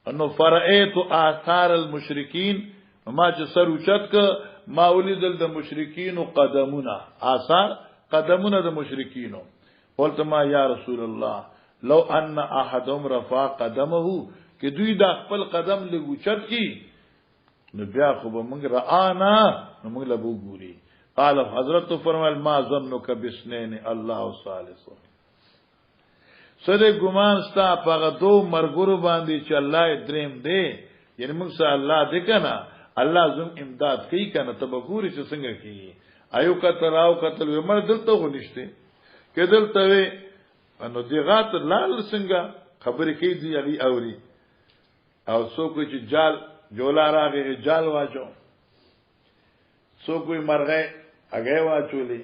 انه فرئیت آثار المشرکین ما چې سر اوچت ک ما ولیدل د مشرکین قدمونه آثار قدمونه د مشرکین قلت ما یا رسول الله لو ان احدهم رفع قدمه کې دوی د خپل قدم لګوچت کی نو بیا خو به موږ رانا نو موږ له وګوري قال حضرت فرمایل ما ظنک بسنین الله ثالث سره ګمان ستا په دو مرګرو باندې چې الله دریم دی یعنی موږ سره الله دې کنه الله زم امداد کوي کنه تبګوري چې څنګه کوي ایو کتل او کتل ومر دلته غنښته کدل ته نو دیغات لال څنګه خبرې کوي دی علی اوري او څوک چې جال جولا راغی جال واچو څوک مرغه هغه واچولې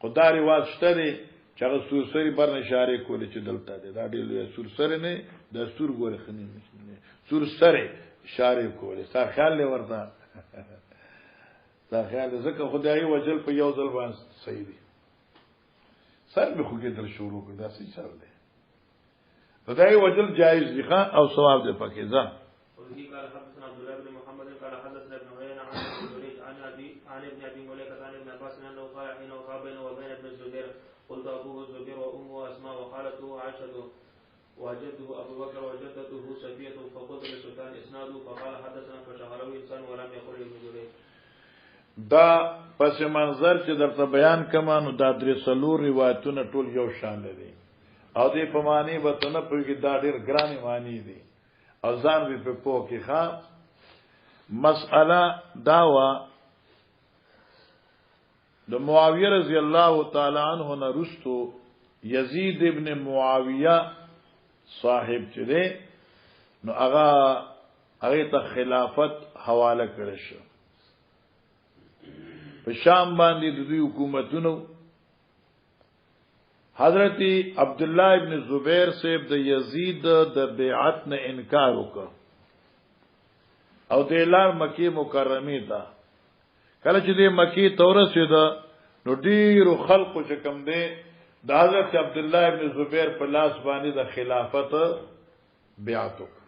خدای واسطه دی چې هغه سورسری بر نشاره کولی چې دلته دی دا ډېر سورسری نه د سور ګور خنی نه سورسری اشاره کولی ستا خیال له ورته دا خیال زکه خدای وجل په یو ځل باندې صحیح دی سر به خو کې در شروع کړه دا څه چل دی خدای وجل جایز دی او ثواب دی پکې ځه وفي قال حدثنا عبد الله بن محمد قال حدثنا ابن عيينة عن ابن ابي مليكة عن ابن عباس انه قال حين وقع بينه وبين ابن الزبير قلت ابوه الزبير وامه اسماء وخالته عائشة وجده ابو بكر وجدته صفية فقلت للسلطان اسناده فقال حدثنا فشغله انسان ولم يقل ابن زبير. دا پس منظر چې درته بیان کما نو دا درې څلور روایتونه ټول یو شان دي او دې په معنی به ته نه پوهیږي دا ډېر ګرانې معنی دي او ځان به په پوه کې ښه مسأله داوا د معاویه رضی الله تعالی عنہ نه رستو یزید ابن معاویه صاحب چې دی نو هغه ته خلافت حواله کړی شو په شام باندې د دوی حکومتونو حضرت عبد الله ابن زبیر صاحب د یزید د بیعت نه انکار وکړ او د لار مکی مکرمه ته کله چې د مکی تورسه ده نو ډیرو خلقو چې کم دي د حضرت عبد الله ابن زبیر په لاس باندې د خلافت بیعت وکړ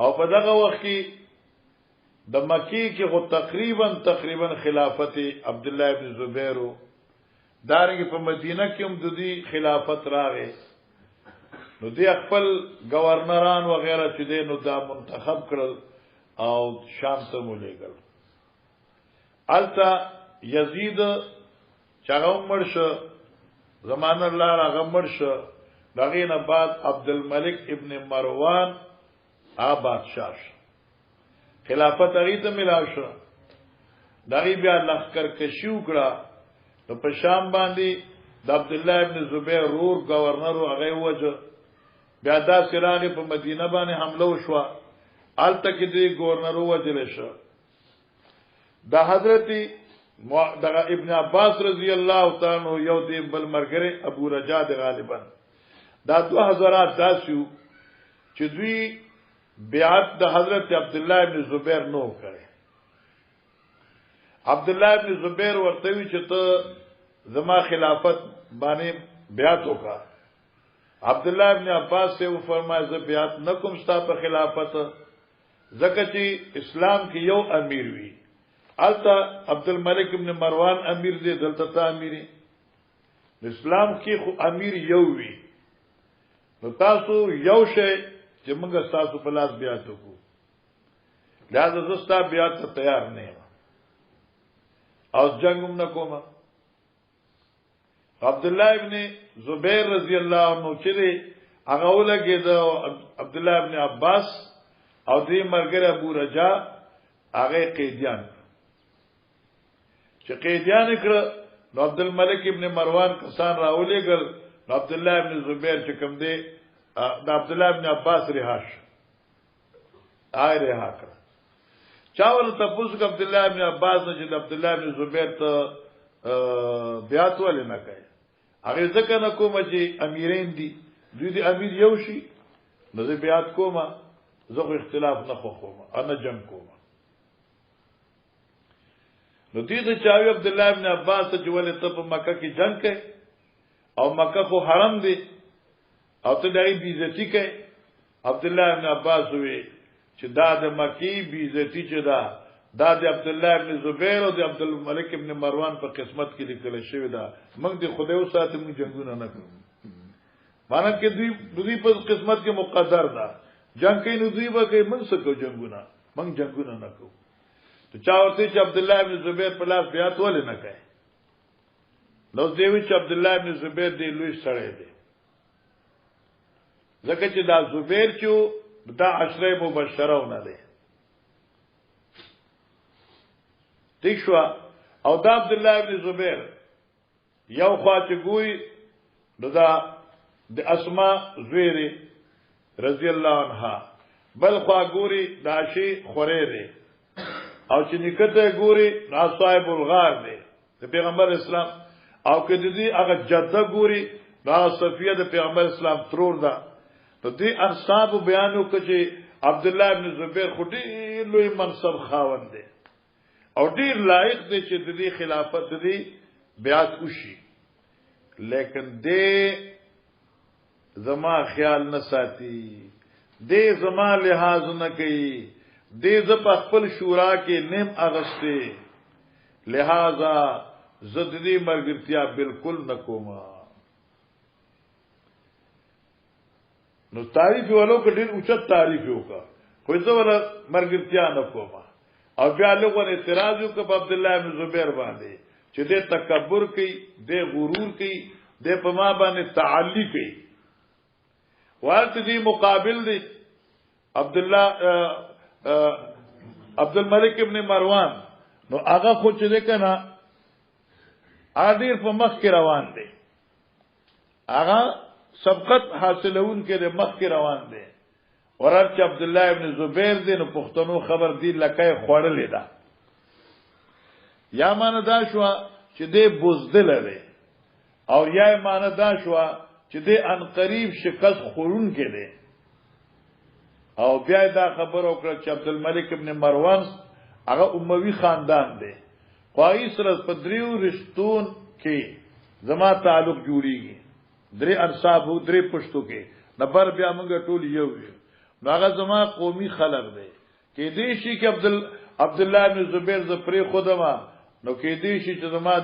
او په دغه وخت کې د مکی کې خو تقریبا خلافت عبد الله ابن زبیر دارنګ په مدینه کې هم د دې خلافت راغی نو دی خپل گورنران وغیرہ چې دی نو دا منتخب کړل او شام ته مولېګل التا یزید چاغه مرشه زمان الله هغه مرشه دغه نه بعد عبد الملک ابن مروان بادشاہ خلافت هغه ته ملاو شو دغه بیا لخر کشي وکړه نو په شام باندې د عبد الله ابن زبیر رور گورنر هغه وجه بیا دا سراغ په مدینه باندې حمله وشو الته کې دی گورنر وجل شو د حضرت دغه ابن عباس رضی الله تعالی عنہ یو دی بل مرګره ابو رجا د غالبا دا 2000 داسیو چې دوی بیعت د حضرت عبد الله ابن زبیر نو کړي عبد الله ابن زبیر ورته وی چې ته زما خلافت باندې بیعت وکړه عبد الله ابن عباس سے وہ فرمایا ز بیعت نکم ستا په خلافت زکه چې اسلام کې یو امیر وی التا عبد الملک ابن مروان امیر دی دلته تا امیری اسلام کې خو امیر یو وی نو تاسو یو شی چې موږ تاسو په لاس بیعت وکړو لہذا زستا بیعت ته تیار نه یم او جنگم نکوم عبد الله ابن زبیر رضی الله عنه چې هغه ولګي د عبد الله ابن عباس او دې مرګره ابو رجا هغه قیدیان چې قیدیان کړ نو عبد الملک ابن مروان کسان راولېګل عبد الله ابن زبیر چې کوم دی د عبد الله ابن عباس رهاش رها کړ چاول تاسو ک عبد الله ابن عباس چې عبد الله ابن زبیر ته بیعت ولې نه کوي هغه ځکه نه کوم چې امیرین دي دوی د امیر یو شي نو زه بیعت کوم زه اختلاف نه خوم انا جنگ کوم نو دې د چاوي عبد الله ابن عباس چې ولې ته په مکه کې جنگ کوي او مکه خو حرم دی او ته دای بیزتی کوي عبد الله ابن عباس وی چې دا د مکی بیزتی چې دا د عبد الله ابن زبیر او د عبد الملک ابن مروان په قسمت کې لیکل شوی دا موږ د خدای او ساتي موږ جنگونه نه کوو مانه کې دوی په قسمت کې مقدر ده جنگ کوي نو دوی به کوي موږ څه کوو جنگونه موږ جنگونه نه کوو ته چا ورته چې عبد الله ابن زبیر په لاس بیعت ولې نه کوي نو دیوی چې عبد الله ابن زبیر دی لوی سره دی ځکه چې دا زبیر چې دا عشره مبشرونه دی ٹھیک شو او دا عبد الله ابن زبیر یو خوا چې ګوري دا د اسماء زویری رضی الله عنها بل خوا ګوري دا شی خوره دی او چې نکته ګوري نا صاحب الغار دی د پیغمبر اسلام او که دې هغه جده ګوري دا صفیه د پیغمبر اسلام ترور ده نو دې انصاب بیانو کړي عبد الله ابن زبیر خو ډېر لوی منصب خاوند دی او ډېر لایق دی چې د دې خلافت دې بیعت وشي لیکن دې زما خیال نه ساتي دې زما لحاظ نه کوي دې ز په خپل شورا کې نیم اغسته لہذا زددی مرګرتیا بالکل نکوما نو تعریف ولو کډیر اوچت تعریف وکا خو زه ولا مرګرتیا نکوما او بیا له اعتراض وکړ په عبد الله بن زبیر باندې چې دې تکبر کوي دې غرور کوي دې په ما باندې تعالی کوي ورته دې مقابل دی عبد الملک ابن مروان نو هغه خو چې ده کنه ادیر په مخ کې روان دی هغه سبقت حاصلون کې د مخ کې روان دی ورته عبد الله ابن زبیر دی نو پښتنو خبر دی لکه خوړلې ده یا مان دا شو چې دې بوزدل لري او یا مان دا شو چې دې ان قریب شکست خورون کې دی او بیا دا خبر وکړه چې عبد الملک ابن مروان هغه اموي خاندان دی خوای سره په دریو رشتون کې زما تعلق جوړیږي درې انصاب درې پښتو کې نبر بیا موږ ټول یو یو هغه زما قومي خلق دی کې دې شي کې عبد الله بن زبیر ز پرې خودما نو کې دې شي چې زما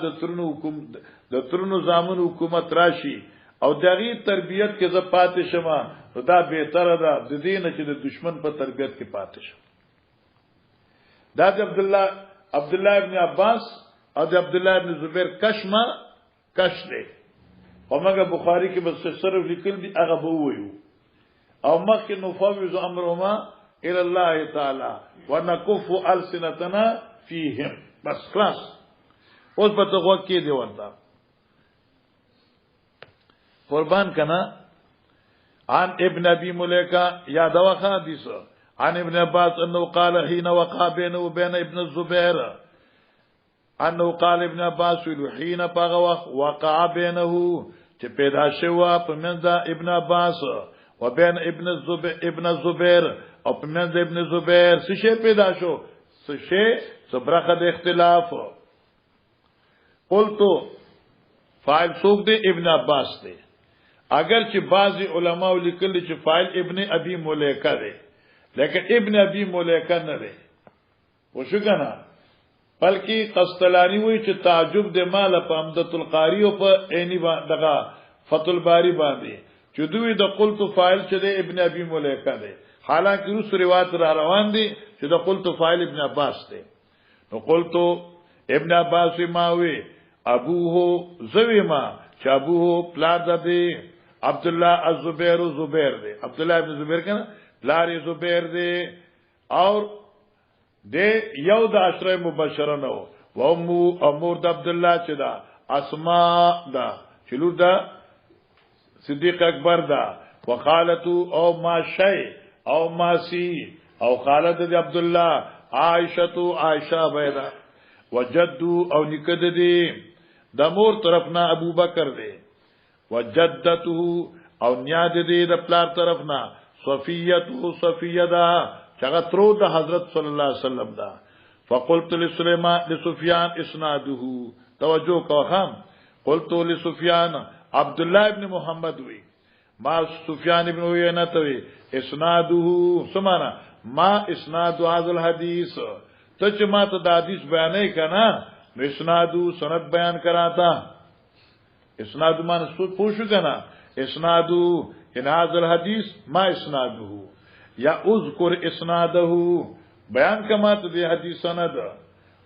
د ترنو زامن حکومت راشي او دغه تربیت کې ز پاتې شمه نو دا بهتره ده د دې نه چې د دشمن په تربیت کې پاتې شم دا د عبد الله ابن عباس او د عبد الله ابن زبیر کش دی او موږ بخاری کې بس صرف لیکل دي هغه به وایو او مخکې نفوض امرهما الى الله تعالی ونكف السنتنا فيهم بس خلاص اوس په توګه کې دی ورته قربان کنا عن ابن ابي مليكه يا دوا حديث عن ابن عباس انه قال حين وقع بينه وبين ابن الزبير انه قال ابن عباس حين وقع بينه چې پیدا شو په منځ ابن عباس وبين ابن الزبير او په منځ ابن زبير څه شی پیدا شو څه شی صبرخه د اختلاف قلت فاعل څوک دی ابن عباس دی اگر چې بعضی علما لیکلي چې فاعل ابن ابي مليكه دی لیکن ابن ابي مليكه نه دی وشو کنه بلکې قسطلانی وی چې تعجب د مال په عمدۃ القاری او په عینی دغه فتح الباری باندې چې دوی د قلت فاعل چې د ابن ابي مليكه دی حالانکه روس روایت را روان دي چې د قلت فاعل ابن عباس دی نو قلت ابن عباس ماوي ابوه زویما چې ابوه پلار دی عبد الله الزبير زبير دی عبد الله ابن زبير کنه پلار زبير دی اور دے یو د عشره مبشره نو و امور د عبد الله چې دا اسماء دا چلو دا صدیق اکبر دا وخالتو او ما شی او ماسی او خالد د عبد الله عائشه بیدا وجدو او نکد دی د مور طرفنا ابو بکر دی وجدته او نیاد دی د پلار طرفنا صفیه دا چغه ترو د حضرت صلی الله علیه وسلم دا فقلت لسفیان اسناده توجه کوم قلت لسفیان عبد الله ابن محمد وی ما سفیان ابن عیینه توی اسناده سمانا ما اسناد هذا الحديث ته چې ما ته د حدیث بیانې کنا نو اسنادو سند بیان کراتا اسناد مان سود پوښو کنا اسنادو ان هذا الحديث ما اسناده یا اذکر اسناده بیان کما ته دی حدیث سند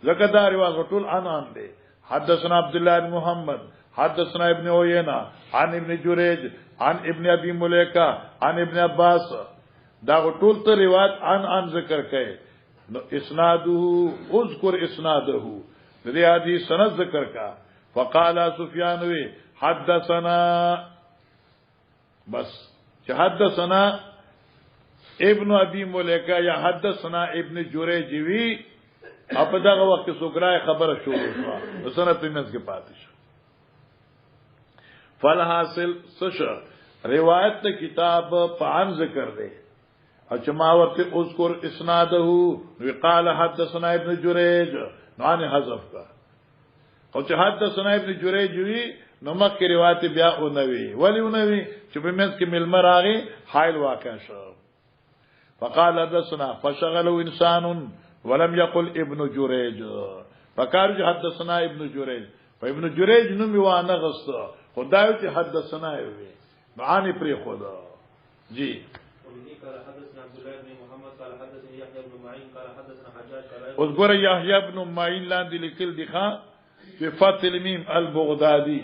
زکدار واز ټول انان دی حدثنا عبد الله بن محمد حدثنا ابن عيينة عن ابن جريج عن ابن ابي مليكه عن ابن عباس دا ټول ته روایت عن ذکر کړي نو اسناده اذكر اسناده د دې حدیث سند ذکر کا فقال سفيان وی حدثنا بس چې حدثنا ابن ابي مليكه یا حدثنا ابن جريج وی په دغه وخت سوګرای خبره شروع شوه نو سند په منځ کې پاتې شو فالحاصل سش روایت کتاب پان ذکر دے اچما ورته اذکر اسناده وقال حدثنا ابن جريج نو حذف کا او چې حدثنا ابن جريج وی نو مکه روایت بیا اونوي ولی اونوي چې په منځ کې ملمر راغی حائل واقع شو فقال حدثنا فشغله انسان ولم يقل ابن جريج فقال حدثنا ابن جريج فابن جريج نو میوانه غست خدایو چې حدثنا وی معانی پر خدا جی اوس ګور یحیی ابن معین لاندې لیکل دي ښا په فتح المیم البغدادي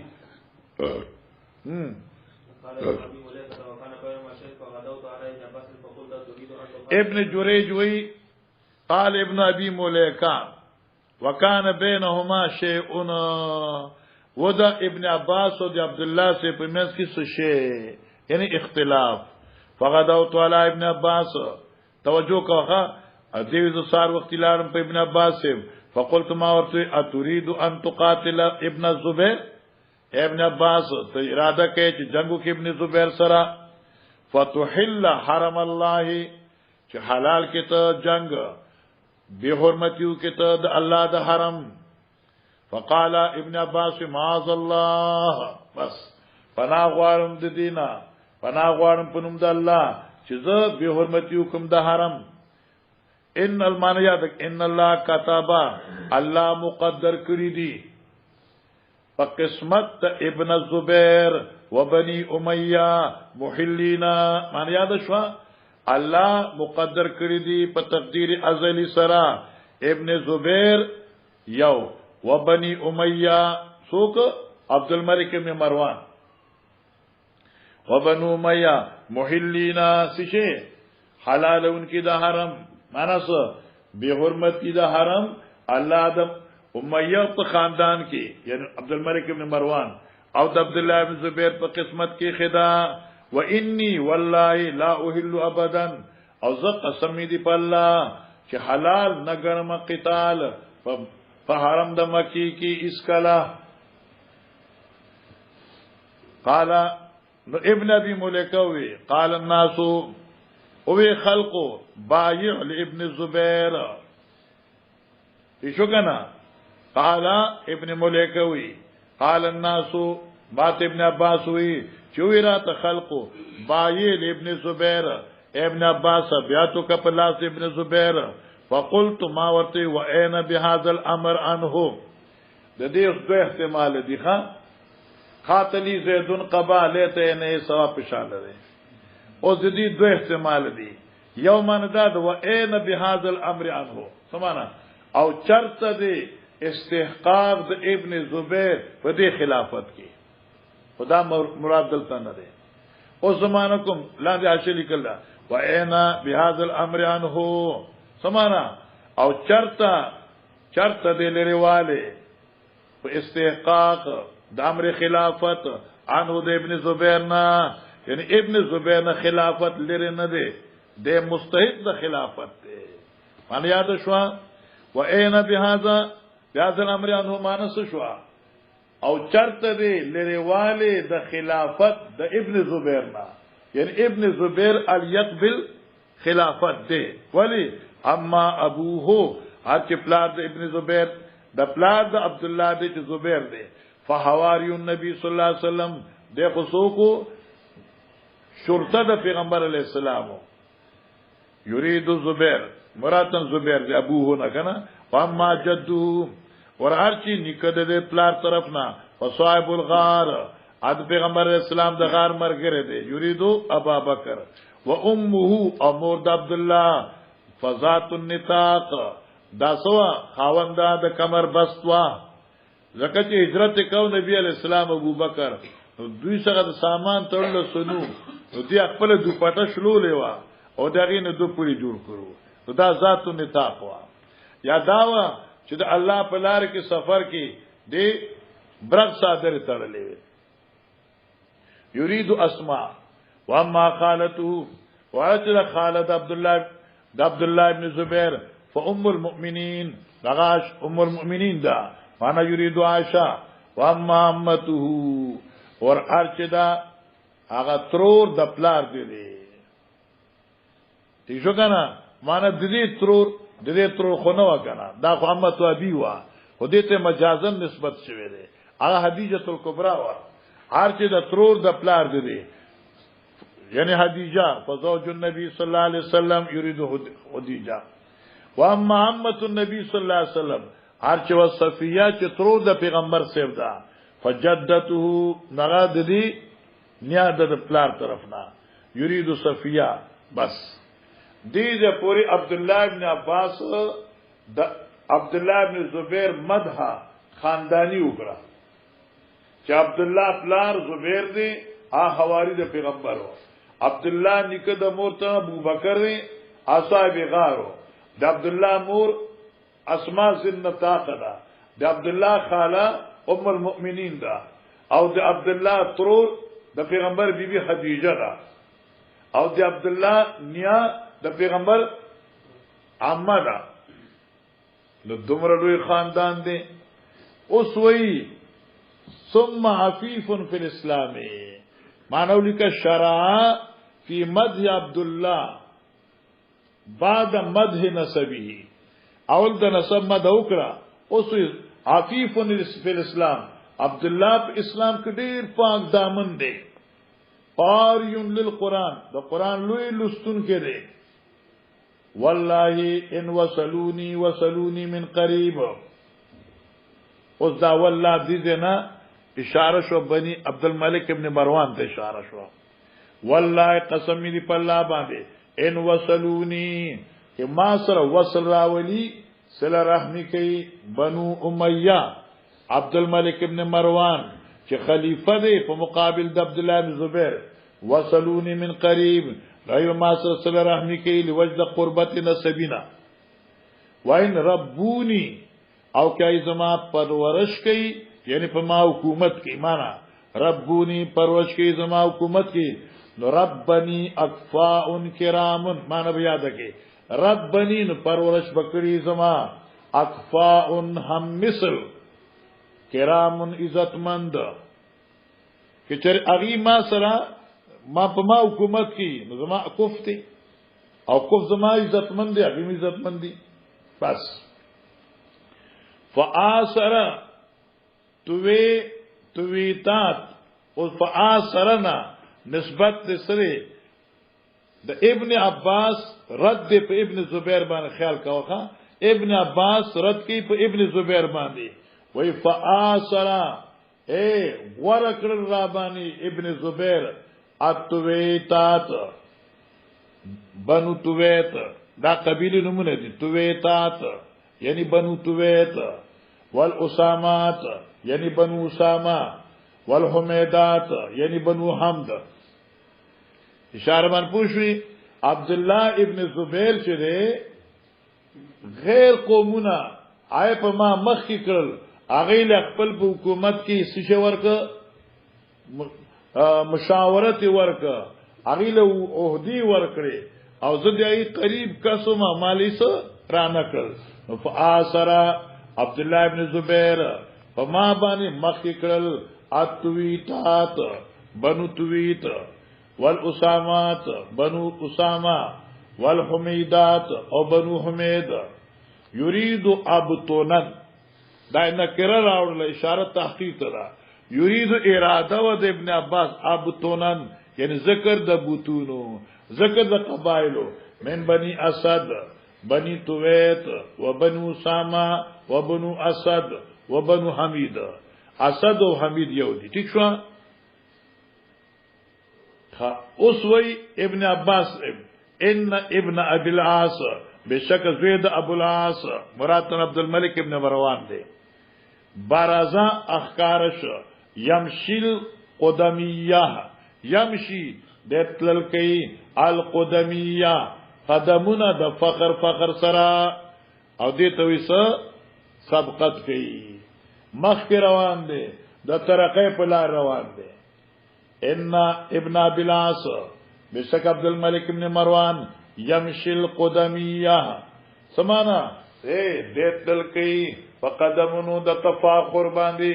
ابن جريج وی قال ابن ابي مليكه وكان بينهما شيء ودا ابن عباس او عبد الله سے په منځ کې څه شی یعنی اختلاف فغدوت على ابن عباس توجه کوه دیو سار وخت لارم په ابن عباس سے فقلت ما ورته اتريد ان تقاتل ابن الزبير ابن عباس ته اراده کوي چې جنگو کې ابن زبیر سره فتحل حرم الله چې حلال کې ته جنگ به حرمتیو کې ته د الله د حرم فقال ابن عباس معاذ الله بس پناه غواړم د دینه پناه غواړم په نوم د الله چې زه به حرمتیو کوم د حرم ان المانیات ان الله كتب الله مقدر کړی دی په قسمت ابن الزبير وبني اميه محلینا مانیات شو الله مقدر کړی دی په تقدیر ازلی سرا ابن زبیر یو وبني اميه سوق عبد الملك بن مروان وبنو اميه محلینا سشه حلال انکی د حرم معنا څه به حرمتی د حرم الله آدم امیہ خاندان کې یعنی عبد الملک بن مروان او عبد الله بن زبیر په قسمت کې خدا و انی والله لا احل ابدا او ز قسم دی په الله چې حلال نګرم قتال په حرم د مکی کې اسکلا قال ابن ابي مليكه قال الناس او خلقو بايع لابن الزبير شو کنا قال ابن مليكه قال الناس بات ابن عباس وی چویرات خلقو بايع لابن الزبير ابن عباس بیاتو کپلاس ابن زبير فقلت ما ورته واين بهذا الامر عنه د دې دوه احتمال دي ښا خاتلی زیدن قباله نه ثواب پشاله دي او د دې دوه احتمال دي یو من داد و اين بهذا الامر عنه سمانا او چرته دي استحقاق د ابن زبیر په دې خلافت کې خدا مراد دلته نه دي او زمانکم لاندې حاصل کړه و اين بهذا الامر عنه سمانا او چرته دي لريواله په استحقاق د امر خلافت عنه د ابن زبیر نه یعنی ابن زبیر نه خلافت لري نه دي د مستحق د خلافت دی باندې یاد شو و اين بهذا الامر انه مانس شو او چرته دی لريواله د خلافت د ابن زبیر نه یعنی ابن زبیر الیقبل خلافت دی ولی اما ابوه هر چې پلار د ابن زبیر د پلار د عبد الله د زبیر دی فحواری النبي صلی الله علیه وسلم د خصوصو شرطه د پیغمبر علیہ السلام یرید زبیر مراتن زبیر دی ابوه نه کنه اما جدو ور هرچی نکد د پلار طرف نه وصائب الغار اد پیغمبر علیہ السلام د غار مرګره دی یریدو ابا بکر و امه امور د عبد الله فذات النطاق دا سوا خاوندا د کمر بستوا زکه چې هجرت کو نبی علی السلام ابو بکر نو دوی سره د سامان تړل سنو نو دی خپل دوپټه شلولې وا او دغه نه دو پوری جوړ کړو نو دا ذاتو نطاق وا یا داوا چې د الله په لار کې سفر کې دی برغ صادر تړلې یرید اسماء واما خالته واجل خالد عبد الله ابن زبیر فام المؤمنین دغاش ام المؤمنین دا وانا یرید عائشہ واما امته اور ارچدا هغه ترور د پلار دی تی شو کنه معنا د دې ترور خو نه وکنه دا خو امته ابي وا خو دې ته مجازن نسبت شوی دی هغه حدیجه الکبرى وا ارچدا ترور د پلار دی یعنی حدیجه فزوج النبي صلی الله علیه وسلم یرید خدیجه واما عمه النبي صلی الله علیه وسلم ارچ وصفیه چې ترور د پیغمبر سیو دا فجدته نغاد دی نیا د پلار طرفنا یرید صفیه بس دې پوری عبد الله ابن عباس د عبد الله ابن زبیر مدح خاندانی وکړه چې عبد الله پلار زبیر دی حواری د پیغمبر و عبد الله نکه د مور ته ابو بکر دی اصحاب غارو د عبد الله مور اسماء زنتا قدا د عبد الله خاله ام المؤمنین دا او د عبد الله ترور د پیغمبر بیبي خدیجه دا او د عبد الله نیا د پیغمبر عمه دا نو دومره لوی خاندان دی اوس وی ثم عفیف فی الاسلام مانو لک شرع فی مدح عبد الله بعد مدح نسبه اول د نسب مدح وکړه اوس عفیف فی الاسلام عبد الله په اسلام کې ډیر پاک دامن دی قاریون للقران د قران لوی لستون کې دی والله ان وصلوني من قریب اوس دا والله دې نه اشاره شو بني عبد الملک ابن مروان ته اشاره شو والله قسم دې په الله باندې ان وصلوني چې ما سره وصل راولي صله رحمی کوي بنو امیہ عبد الملک ابن مروان چې خلیفہ دی په مقابل د عبد الله بن زبیر وصلوني من قریب غیر ما سره صله رحمی کوي لوجد قربت نسبینا وان ربونی او کای زما پرورش کوي یعنی په ما حکومت کې معنا ربونی پرورش کوي زما حکومت کې نو ربنی اکفاء کرام معنا بیا دکې ربنی نو پرورش بکړي زما اکفاء هم مثل کرام عزتمند چې چر اغي ما سره ما په ما حکومت کې نو زما کوفتی او کوف زما عزتمند دی اغي عزتمند دی بس فآسر تویتات او فآسرنا نسبت سره د ابن عباس رد په ابن زبیر باندې خیال کاوه ابن عباس رد کی په ابن زبیر باندې وی فآسرا ورکر رابانی ابن زبیر اتویتات بنو تویت دا قبیلی نمونه دی تویتات یعنی بنو تویت والاسامات یعنی بنو اسامہ والحمیدات یعنی بنو حمد اشاره من پوښوي عبد الله ابن زبیر چې دی غیر قومونه آی په ما مخ کې کړل هغه له خپل په حکومت کې سشه ورکه مشاورت ورکه هغه له عہدی ورکړي او زدی قریب کسمه مالی سره را نکړل فآسر عبد الله ابن زبیر په ما باندې مخ کې کړل اتویتات بنو تویت والاسامات بنو اسامہ والحمیدات او بنو حمید یرید ابطونن دا نکره راوړل اشاره تحقیق را یرید اراده و د ابن عباس ابطونن یعنی ذکر د بوتونو ذکر د قبایلو من بنی اسد بنی تویت و بنو اسامہ و بنو اسد و بنو حمید اسد او حمید یو دي ٹھیک شو اوس وی ابن عباس ان ابن ابي العاص بشک زید ابو العاص مراد عبد الملک ابن مروان دی برزا اخکارش یمشیل قدمیه یمشی دتلل کئی القدمیه قدمونه د فخر سرا او دې تویس سبقت کئی مخ کی روان دے د ترقی په لار روان دے ان ابن بلاس بشک عبد الملک ابن مروان یمشی القدمیه سمانا دتلل کئی په قدمونو د تفاخر باندې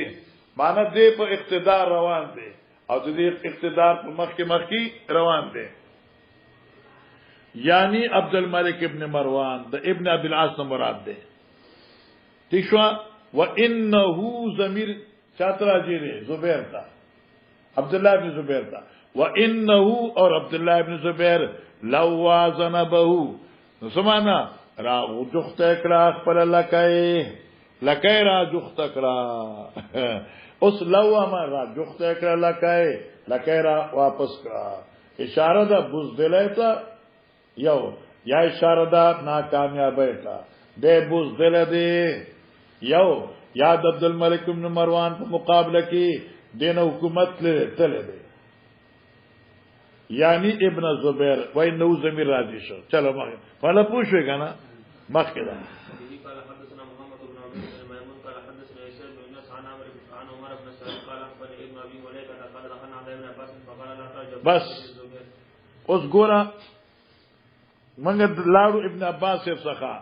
معنی دې په اقتدار روان دي او دې اقتدار په مخ کې روان دي یعنی عبد الملک ابن مروان د ابن ابي العاص مراد ده تشوا وانه ضمیر چاترا جی دے زبیر تا عبد الله ابن زبیر تا وانه اور عبد الله ابن زبیر لو وازنبه سمانا را جخت اکرا خپل لکای را جخت اکرا اس لو ما را جخت اکرا لکای را واپس کرا اشاره دا بزدل تا یو یا اشاره دا ناکامیابی تا دے بزدل دے یو یاد عبد الملک ابن مروان په مقابله کې دین حکومت تله دے یعنی ابن زبیر وای نو زمیر راضی شو چلو مخ فلا پوښوي کنه مخ کې دا بس اوس ګورا منګ لاړو ابن عباس څخه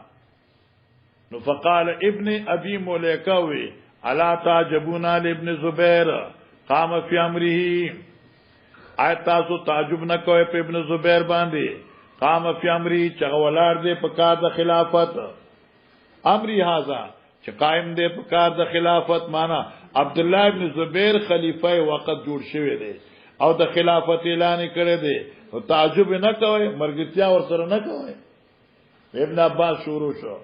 نو فقال ابن ابي مليكه الا تعجبون لابن زبير قام في امره آیت تاسو تعجب نہ کوئے پہ ابن زبیر باندې قام فی امری چغولار دے پکار د خلافت امری هاذا چې قائم دے پکار د خلافت مانا عبد الله ابن زبیر خلیفہ وقت جوړ شوی دی او د خلافت اعلان کړی دی او تعجب نہ کوئے مرګتیا ور سره نہ کوئے ابن عباس شروع شو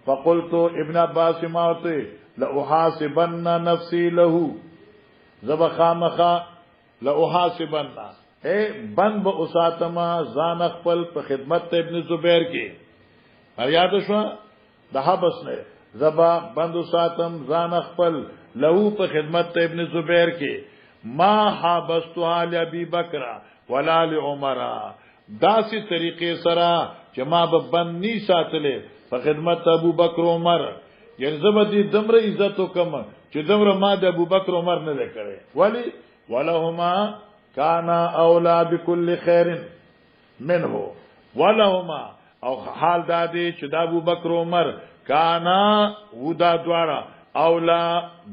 فقلت ابن عباس ماوته لاحاسبن نفسي له زبخامخا لاحاسبن بند با اساتما زان خپل په خدمت ابن زبیر کې یاد شو د حبس نه زبا بند اساتم زان خپل له په خدمت ابن زبیر کې ما حبستها لابي بکر ولا لعمر داسې طریقې سره چې ما به بند ني ساتلې په خدمت ابو بکر عمر یعنی زبدي دمر عزت وکم چې دمر ما د ابو بکر عمر نه لکړي ولی ولهما كان اولى بكل خير منه ولهما او حال دادی چې د ابو بکر عمر کانا ودا دوارا اولا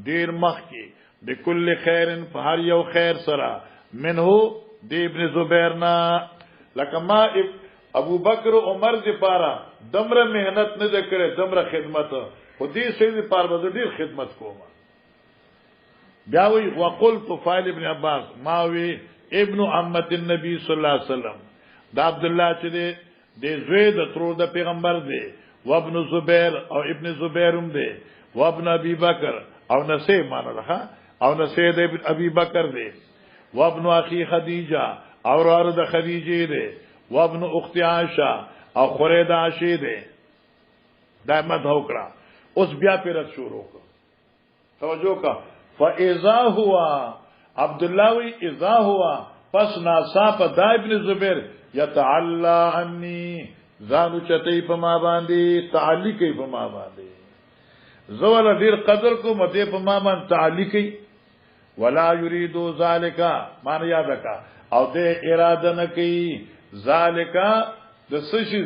دیر مخ کی بكل خير فهر یو خیر سرا منه دی ابن زبیرنا لکما ابو بکر عمر دی پارا دمر محنت نه کړي دمر خدمت خو دې سید پار به ډیر خدمت کوم بیا وی وقلت فاعل ابن عباس ماوی ابن عمت النبي صلی الله علیه وسلم دا عبد الله چې دې زوی د ترور د پیغمبر دی وابن زبیر او ابن زبیرم دی وابن ابي بکر او نسیب مانه او نسیب ابن ابي بکر دی وابن اخي خدیجه او وراره د خدیجه دی وابن اخت عائشه او خورید عائشه دی دا مدح وکړه اوس بیا پیرت شروع کړ توجه کا فاذا هو عبد الله وی اذا هو پس ناصاف دا ابن زبیر يتعلى عني زانو چتای په ما باندې تعلقي په ما باندې زول ډیر قدر کو مته په ما باندې تعلقي ولا يريد ذلك مان یاد کا او دې اراده نه کوي ذالک د سشي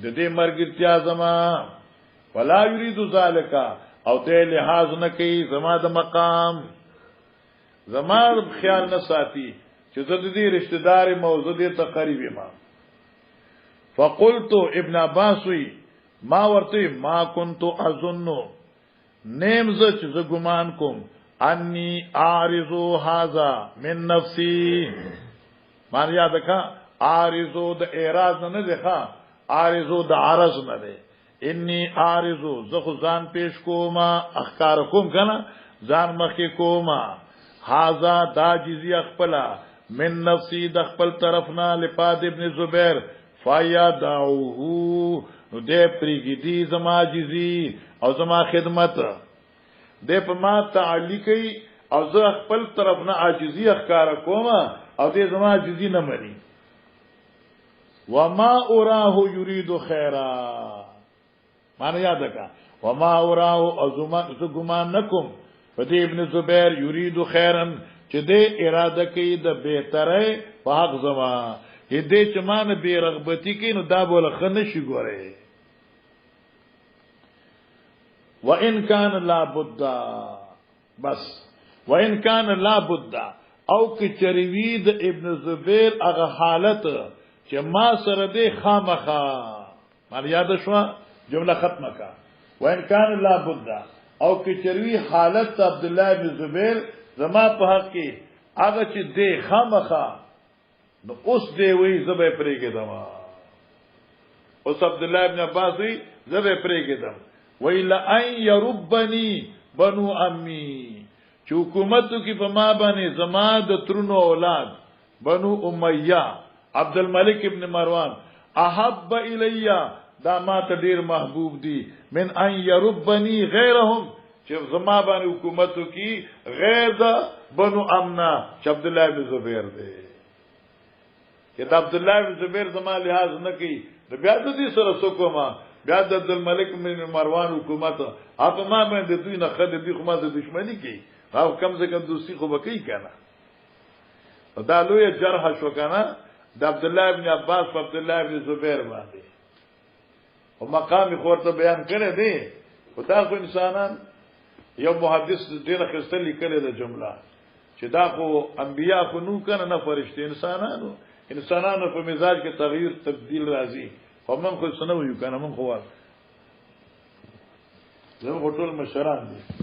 د دې مرګتیا زما ولا يريد ذلك او دې لحاظ نه کوي زما د مقام زما خیال نه ساتي چې د دې رشتہ دار موضوع دې تقریبا ما فقلت ابن عباس ما ورته ما كنت اظن نیم ز چې ګمان کوم انی عارضو هذا من نفسي مان یاد کا عارضو د اعراض نه ده عارضو د عرض نه ده انی عارضو زخو ځان پیش کوما اخکار کوم کنه ځان مخې کوما هاذا دا جزیه خپل من نفسي د خپل طرفنا لپاد ابن زبیر فایا دعوه نو دې پریګی دي زما جزی او زما خدمت د په ما تعلقي او زه خپل طرف نه عاجزي اخکار کوم او دې زما عاجزي نه مني وما اراه يريد خيرا معنی یاد کا وما اراه ازمان نکم فدی ابن زبیر یرید خیرا چې دې اراده کوي د بهتره په حق زما دې چې مان به رغبتی کوي نو دا بوله خنه شي ګوره وان کان لا بد بس وان کان لا بد او که چریوی د ابن زبیر هغه حالت چې ما سره دې خامخا مال یاد شو جمله ختمه کا وان کان لا بد او که چریوی حالت عبد الله ابن زبیر زما په حق کې هغه چې دې خامخا نو اوس دې وی زبې پرېګدم اوس عبد الله ابن عباس وی زبې پرېګدم ویلا ان يربني بنو امي چې حکومت کی په ما باندې زما د ترونو اولاد بنو امیہ عبد الملک ابن مروان احب الیا دا ما ته ډیر محبوب دي من ان يربني غيرهم چې زما باندې حکومت کی غیر د بنو امنا چې عبد الله ابن زبیر دی چې عبد الله ابن زبیر زما لحاظ نه کوي د بیا د دې سره سکوما بیا د عبد الملک ابن مروان حکومت اپ ما باندې دوی نه خد دي خو ما د دشمنی کوي او کم سے کم دوستی خو بکی کنه دا لوی جرح شو کنه د عبد الله ابن عباس په عبد الله ابن زبیر باندې او مقام خورته بیان کړی دی او تاسو انسانان یو محدث ډیره خسته لیکل د جمله چې دا خو انبیا خو نو کنه نه فرشته انسانانو په مزاج کې تغییر تبديل راځي خو من خو سنو یو کنه من خو زه ټول مشران دي